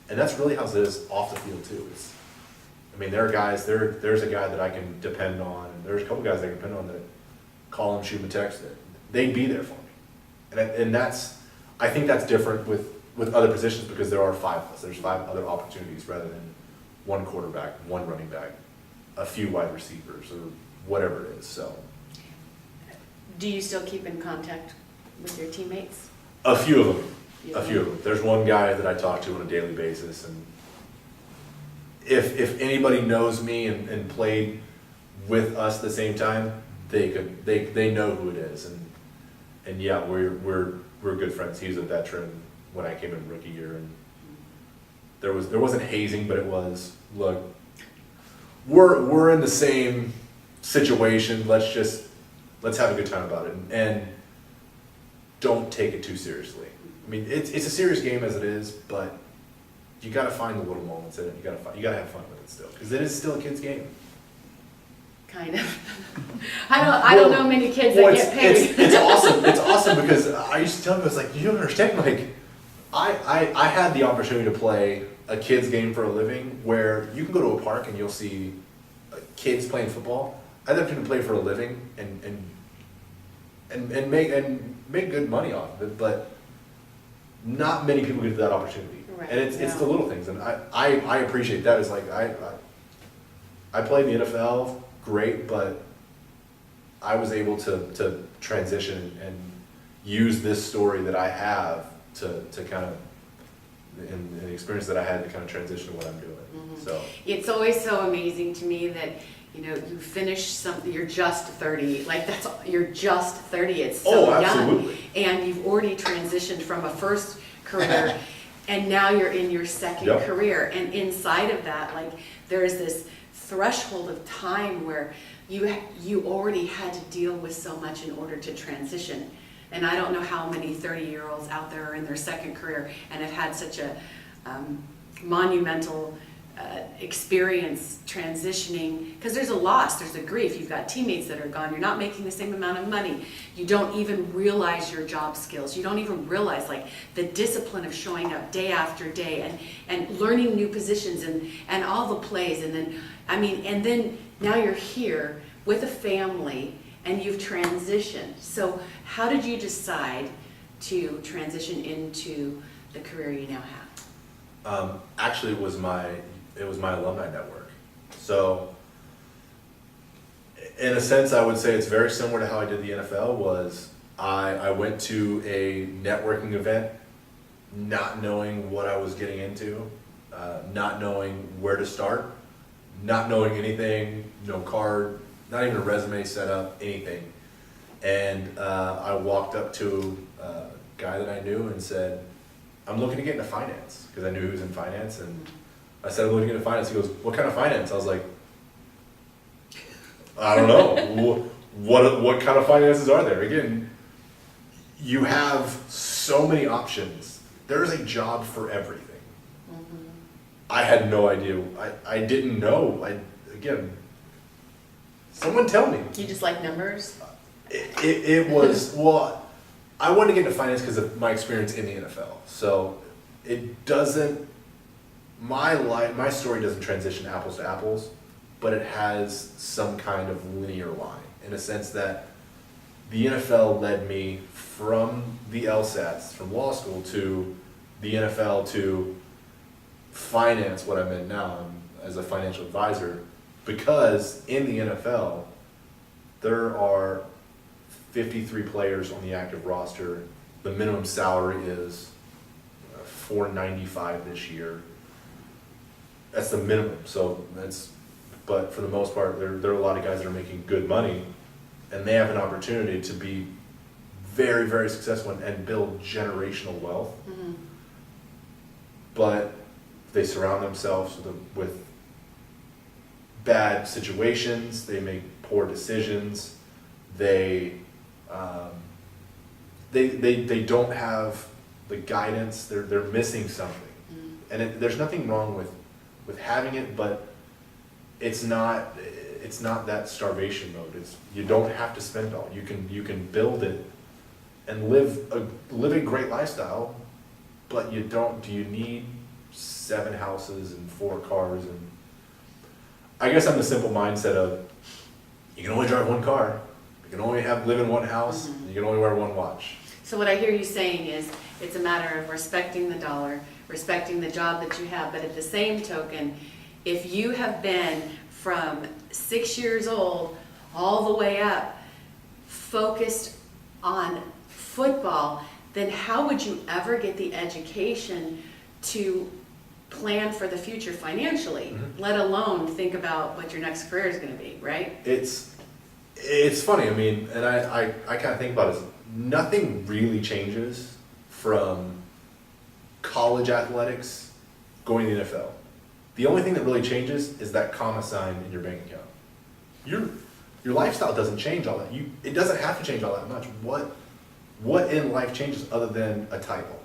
And that's really how it is off the field too. There are guys, there's a guy that I can depend on, and there's a couple guys I can depend on that call and shoot me a text that they'd be there for me. And I think that's different with other positions, because there are five of us. There's five other opportunities rather than one quarterback, one running back, a few wide receivers, or whatever it is. So, Do you still keep in contact with your teammates? a few of them. There's one guy that I talk to on a daily basis, and if anybody knows me and played with us at the same time, they know who it is, and yeah, we're good friends. He's a veteran when I came in rookie year, and there wasn't hazing, but it was, look, we're in the same situation. Let's have a good time about it, and don't take it too seriously. I mean, it's a serious game as it is, but you got to find the little moments in it. You got to have fun with it still, because it is still a kid's game. Kind of. I don't know many kids that get paid. It's awesome. It's awesome because I used to tell them, I was like, you don't understand. Like, I had the opportunity to play a kid's game for a living, where you can go to a park and you'll see kids playing football. I had the opportunity to play for a living and make good money off of it, but not many people get that opportunity. Right. And it's the little things, and I appreciate that. It's like I played in the NFL, great, but I was able to transition and use this story that I have to kind of, and the experience that I had to kind of transition to what I'm doing. Mm-hmm. So it's always so amazing to me that, you know, you finish something, you're just 30, like you're just 30, it's so absolutely. young. And you've already transitioned from a first career and now you're in your second Yep. career. And inside of that, like, there's this threshold of time where you already had to deal with so much in order to transition. And I don't know how many 30-year-olds out there are in their second career and have had such a monumental experience transitioning, because there's a loss, there's a grief. You've got teammates that are gone, you're not making the same amount of money, you don't even realize your job skills, you don't even realize like the discipline of showing up day after day and learning new positions and all the plays. And then, I mean, and then now you're here with a family and you've transitioned. So how did you decide to transition into the career you now have? Actually, it was my alumni network. So, in a sense, I would say it's very similar to how I did the NFL. Was I went to a networking event, not knowing what I was getting into, not knowing where to start, not knowing anything, no card, not even a resume set up, anything. And I walked up to a guy that I knew and said, I'm looking to get into finance, because I knew he was in finance. And I said, I'm looking to get into finance. He goes, what kind of finance? I was like, I don't know. What kind of finances are there? Again, you have so many options. There's a job for everything. Mm-hmm. I had no idea. I didn't know. Again, someone tell me. You just like numbers? It was, well, I wanted to get into finance because of my experience in the NFL. So it doesn't, my story doesn't transition apples to apples, but it has some kind of linear line, in a sense that the NFL led me from the LSATs, from law school, to the NFL, to finance, what I'm in now, as a financial advisor, because in the NFL, there are 53 players on the active roster. The minimum salary is $495 this year. That's the minimum. So but for the most part, there are a lot of guys that are making good money, and they have an opportunity to be very, very successful and build generational wealth. Mm-hmm. But they surround themselves with bad situations. They make poor decisions. They don't have the guidance. They're missing something. Mm. And there's nothing wrong with having it, but it's not that starvation mode. You don't have to spend it all. You can build it and live a great lifestyle, but do you need 7 houses and 4 cars? And I guess I'm the simple mindset of, you can only drive 1 car, you can only live in 1 house, mm-hmm. You can only wear 1 watch. So what I hear you saying is, it's a matter of respecting the dollar, respecting the job that you have, but at the same token, if you have been from 6 years old all the way up focused on football, then how would you ever get the education to plan for the future financially, let alone think about what your next career is going to be, right? It's funny, I mean, and I kind of think about it, nothing really changes from college athletics going to the NFL. The only thing that really changes is that comma sign in your bank account. Your lifestyle doesn't change all that. It doesn't have to change all that much. What in life changes other than a title?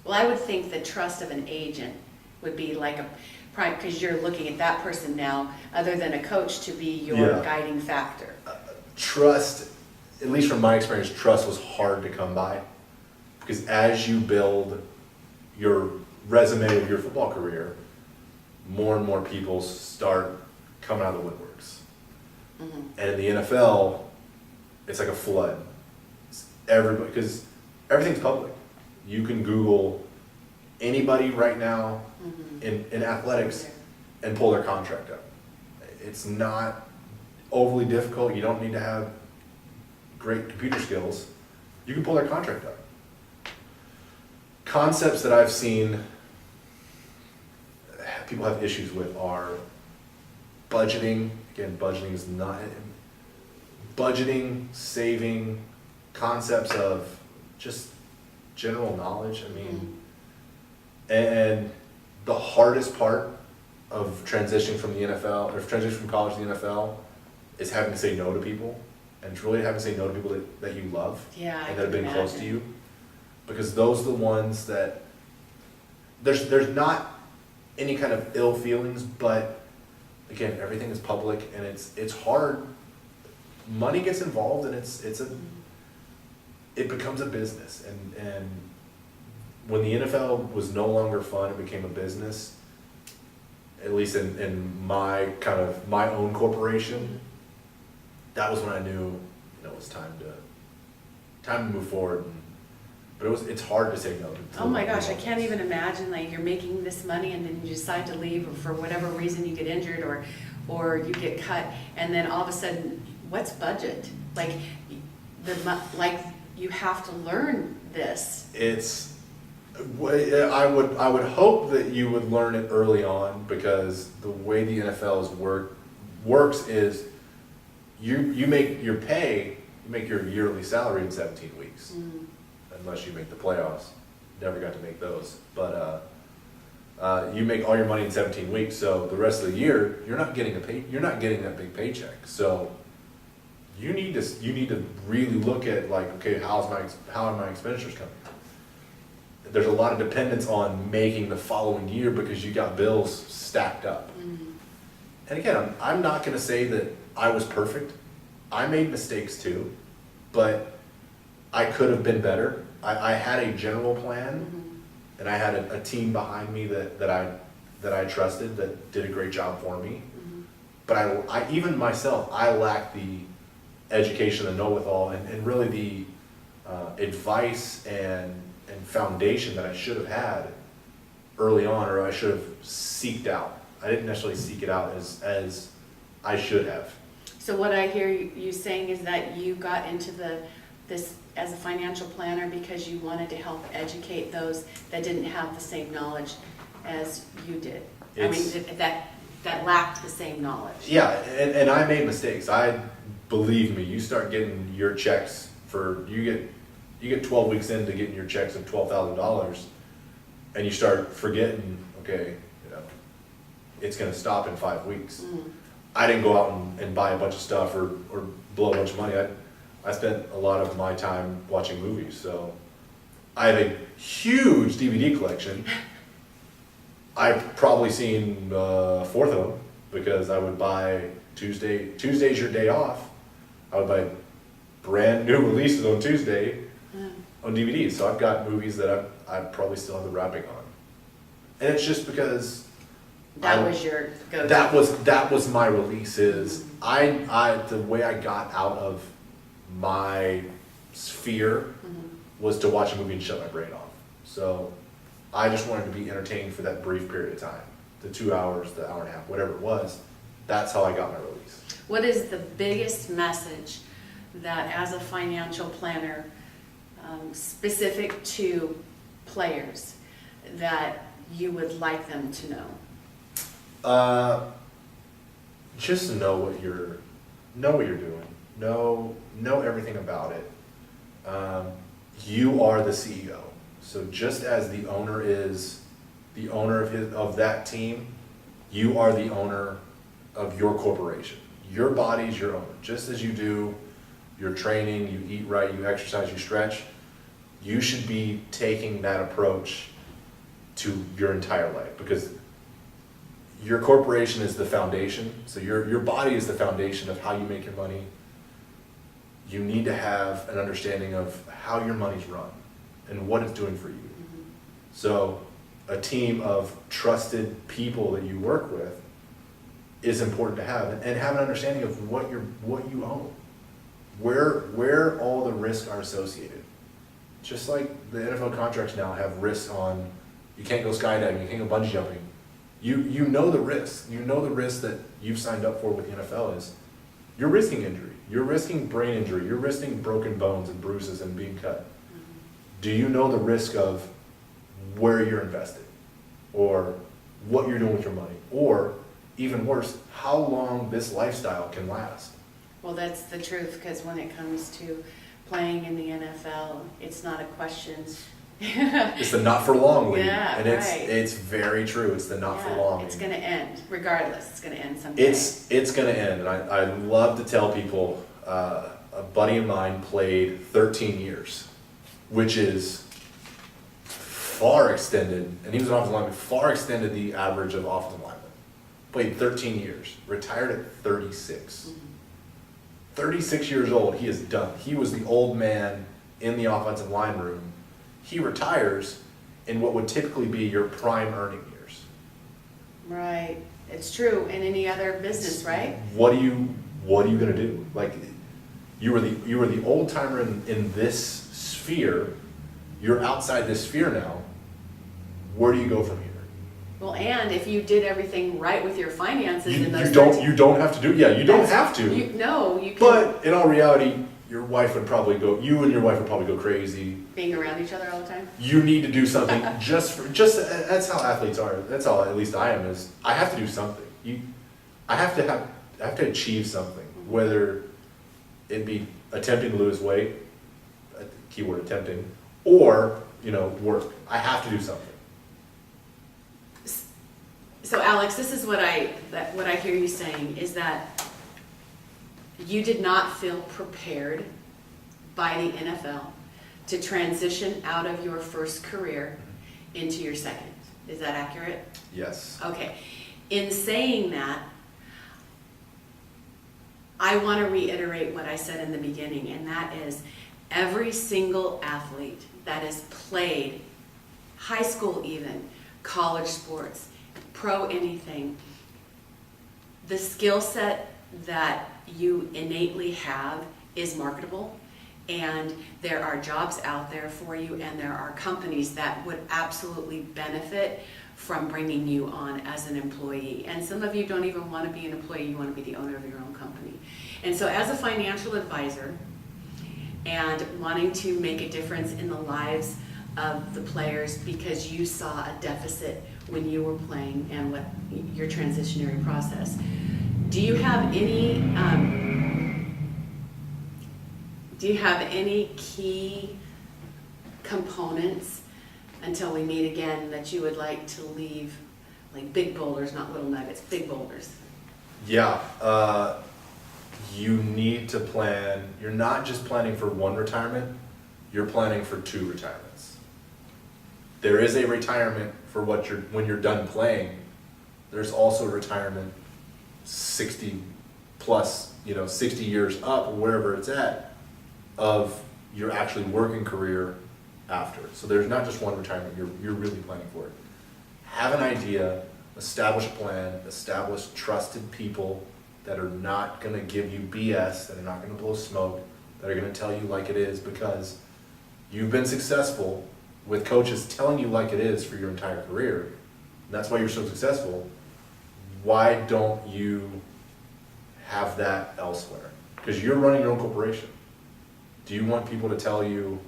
Well, I would think the trust of an agent would be like a prime, because you're looking at that person now, other than a coach, to be your guiding factor. Trust, at least from my experience, trust was hard to come by, because as you build your resume of your football career, more and more people start coming out of the woodworks. And in the NFL, it's like a flood. Everybody, because everything's public. You can Google anybody right now in athletics and pull their contract up. It's not overly difficult. You don't need to have great computer skills. You can pull their contract up. Concepts that I've seen people have issues with are budgeting. Again, budgeting is not budgeting, saving, concepts of just general knowledge. I mean, and the hardest part of transitioning from the NFL or transitioning from college to the NFL is having to say no to people, and it's really having to say no to people that you love and that have been close to you, because those are the ones that there's not any kind of ill feelings, but again, everything is public and it's hard. Money gets involved and it becomes a business, and when the NFL was no longer fun, it became a business. At least in my own corporation, that was when I knew it was time to move forward. But it's hard to say no. Oh my gosh, I can't even imagine, like, you're making this money and then you decide to leave, or for whatever reason you get injured or you get cut, and then all of a sudden, what's budget? Like you have to learn this. I would hope that you would learn it early on, because the way the NFL works is you make your pay, you make your yearly salary in 17 weeks. Unless you make the playoffs. Never got to make those. But you make all your money in 17 weeks, so the rest of the year you're not getting that big paycheck. So you need to really look at, like, okay, how are my expenditures coming? There's a lot of dependence on making the following year because you got bills stacked up. And again, I'm not going to say that I was perfect. I made mistakes too, but I could have been better. I had a general plan, and I had a team behind me that I trusted, that did a great job for me. But I even myself, I lacked the education, the know-with-all, and really the advice and foundation that I should have had early on, or I should have seeked out. I didn't necessarily seek it out as I should have. So what I hear you saying is that you got into this as a financial planner because you wanted to help educate those that didn't have the same knowledge as you did. That lacked the same knowledge. Yeah, and I made mistakes. Believe me, you start getting your checks you get 12 weeks into getting your checks of $12,000, and you start forgetting, okay, it's going to stop in 5 weeks. I didn't go out and buy a bunch of stuff or blow a bunch of money. I spent a lot of my time watching movies, so I have a huge DVD collection. I've probably seen a fourth of them, because I would buy Tuesday's your day off. I would buy brand new releases on Tuesday on DVD. So I've got movies that I probably still have the wrapping on, and it's just because that was your go-to. That was my release. Is the way I got out of my sphere was to watch a movie and shut my brain off. So I just wanted to be entertained for that brief period of time, the 2 hours, the hour and a half, whatever it was. That's how I got my release. What is the biggest message that, as a financial planner, specific to players, that you would like them to know? Just to know what you're doing. Know everything about it. You are the CEO. So just as the owner is the owner of that team, you are the owner of your corporation. Your body's your owner. Just as you do your training, you eat right, you exercise, you stretch, you should be taking that approach to your entire life, because your corporation is the foundation. So your body is the foundation of how you make your money. You need to have an understanding of how your money's run and what it's doing for you. Mm-hmm. So a team of trusted people that you work with is important to have, and have an understanding of what you own, where all the risks are associated. Just like the NFL contracts now have risks on, you can't go skydiving, you can't go bungee jumping. You know the risks. You know the risks that you've signed up for with the NFL is you're risking injury. You're risking brain injury. You're risking broken bones and bruises and being cut. Mm-hmm. Do you know the risk of where you're invested, or what you're doing with your money, or even worse, how long this lifestyle can last? Well, that's the truth, because when it comes to playing in the NFL, it's not a question. It's the not for long league. Yeah, and right. it's very true. It's the not for long. It's going to end, regardless. It's going to end someday. It's going to end. And I love to tell people, a buddy of mine played 13 years, which is far extended, and he was an offensive lineman, far extended the average of offensive linemen. Played 13 years, retired at 36. Mm-hmm. 36 years old, he is done. He was the old man in the offensive line room. He retires in what would typically be your prime earning years. Right. It's true in any other business, right? What are you gonna do? Like, you were the old timer in this sphere. You're outside this sphere now. Where do you go from here? Well, and if you did everything right with your finances in those You don't have to do. Yeah, you don't have to. You can. But in all reality, you and your wife would probably go crazy. Being around each other all the time? You need to do something that's how athletes are. That's how at least I am, is I have to do something. I have to achieve something, whether it be attempting to lose weight, keyword attempting, or, work. I have to do something. So Alex, this is what I hear you saying, is that you did not feel prepared by the NFL to transition out of your first career into your second. Is that accurate? Yes. Okay. In saying that, I want to reiterate what I said in the beginning, and that is every single athlete that has played, high school even, college sports, pro anything, the skill set that you innately have is marketable, and there are jobs out there for you, and there are companies that would absolutely benefit from bringing you on as an employee. And some of you don't even want to be an employee, you want to be the owner of your own company. And so as a financial advisor, and wanting to make a difference in the lives of the players because you saw a deficit when you were playing and what your transitionary process, do you have any key components until we meet again that you would like to leave, like big boulders, not little nuggets, big boulders? Yeah. You need to plan. You're not just planning for one retirement, you're planning for 2 retirements. There is a retirement for when you're done playing. There's also retirement 60 plus, 60 years up, or wherever it's at, of your actually working career after. So there's not just one retirement, you're really planning for it. Have an idea, establish a plan, establish trusted people that are not going to give you BS, that are not going to blow smoke, that are going to tell you like it is, because you've been successful with coaches telling you like it is for your entire career. And that's why you're so successful. Why don't you have that elsewhere? Because you're running your own corporation. Do you want people to tell you,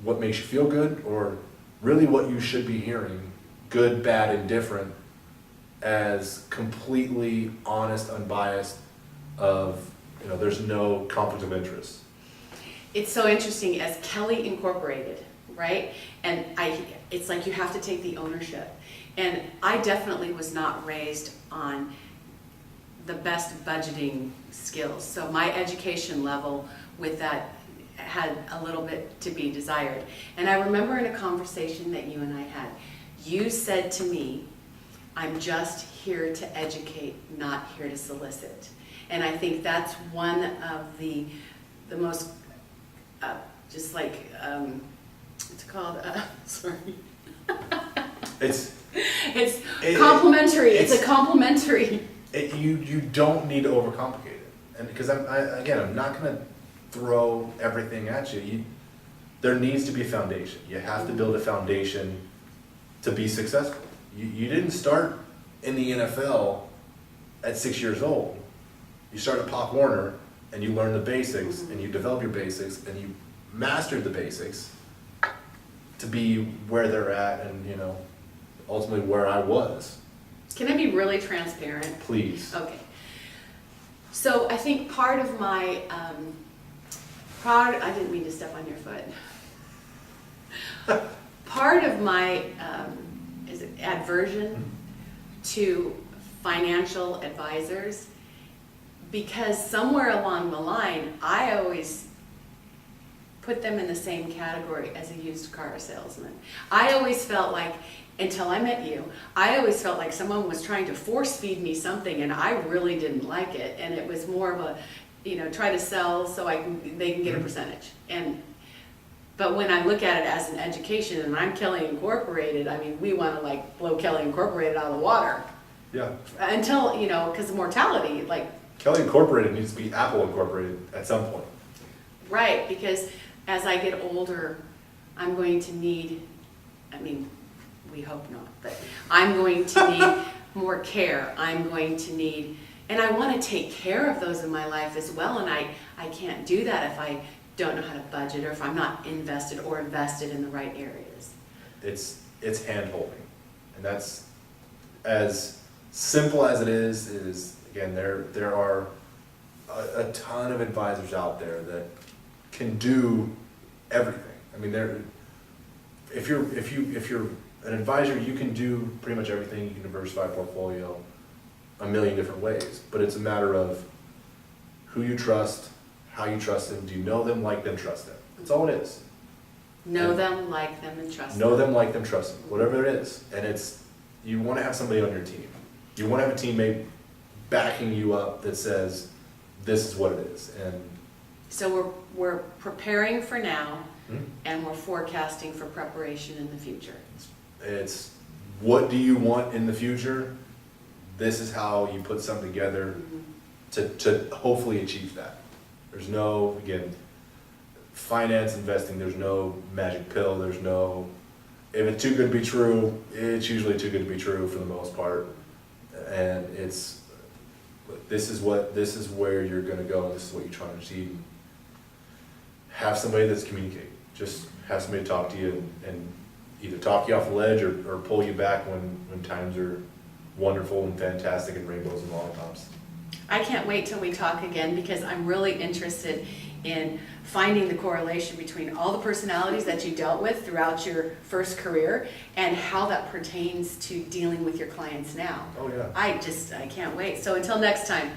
what makes you feel good, or really what you should be hearing good, bad, indifferent as completely honest, unbiased of, there's no conflict of interest. It's so interesting, as Kelly Incorporated, right? And it's like you have to take the ownership. And I definitely was not raised on the best budgeting skills. So my education level with that had a little bit to be desired. And I remember in a conversation that you and I had, you said to me, I'm just here to educate, not here to solicit. And I think that's one of the most, just like, what's it called? Sorry. It's complimentary. It's a complimentary. You don't need to overcomplicate it. And because I'm not going to throw everything at you. There needs to be a foundation. You have to build a foundation to be successful. You didn't start in the NFL at 6 years old. You start at Pop Warner and you learn the basics and you develop your basics and you mastered the basics to be where they're at and, ultimately where I was. Can I be really transparent? Please. Okay. So I think part of my, I didn't mean to step on your foot. Part of my aversion to financial advisors, because somewhere along the line, I always put them in the same category as a used car salesman. I always felt like, until I met you, I always felt like someone was trying to force feed me something and I really didn't like it. And it was more of a, try to sell so they can get a percentage. But when I look at it as an education, and I'm Kelly Incorporated, we want to blow Kelly Incorporated out of the water. Yeah. Until, because of mortality, Kelly Incorporated needs to be Apple Incorporated at some point. Right, because as I get older, I'm going to need, we hope not, but I'm going to need more care. I'm going to need, and I want to take care of those in my life as well, and I can't do that if I don't know how to budget or if I'm not invested or invested in the right areas. It's hand-holding, and that's as simple as it is again, there are a ton of advisors out there that can do everything. If you're an advisor, you can do pretty much everything. You can diversify a portfolio a million different ways, but it's a matter of who you trust, how you trust them. Do you know them, like them, trust them? That's all it is. Know them, like them, and trust them. Know them, like them, trust them. Whatever it is. And you want to have somebody on your team. You want to have a teammate backing you up that says, this is what it is. And so we're preparing for now, and we're forecasting for preparation in the future. It's what do you want in the future? This is how you put something together to hopefully achieve that. There's no, again, finance investing, there's no magic pill, there's no, if it's too good to be true, it's usually too good to be true for the most part. And this is where you're going to go, and this is what you're trying to achieve. Have somebody that's communicating. Just have somebody talk to you and either talk you off the ledge or pull you back when times are wonderful and fantastic and rainbows and lollipops. I can't wait till we talk again, because I'm really interested in finding the correlation between all the personalities that you dealt with throughout your first career and how that pertains to dealing with your clients now. Oh yeah. I can't wait. So until next time.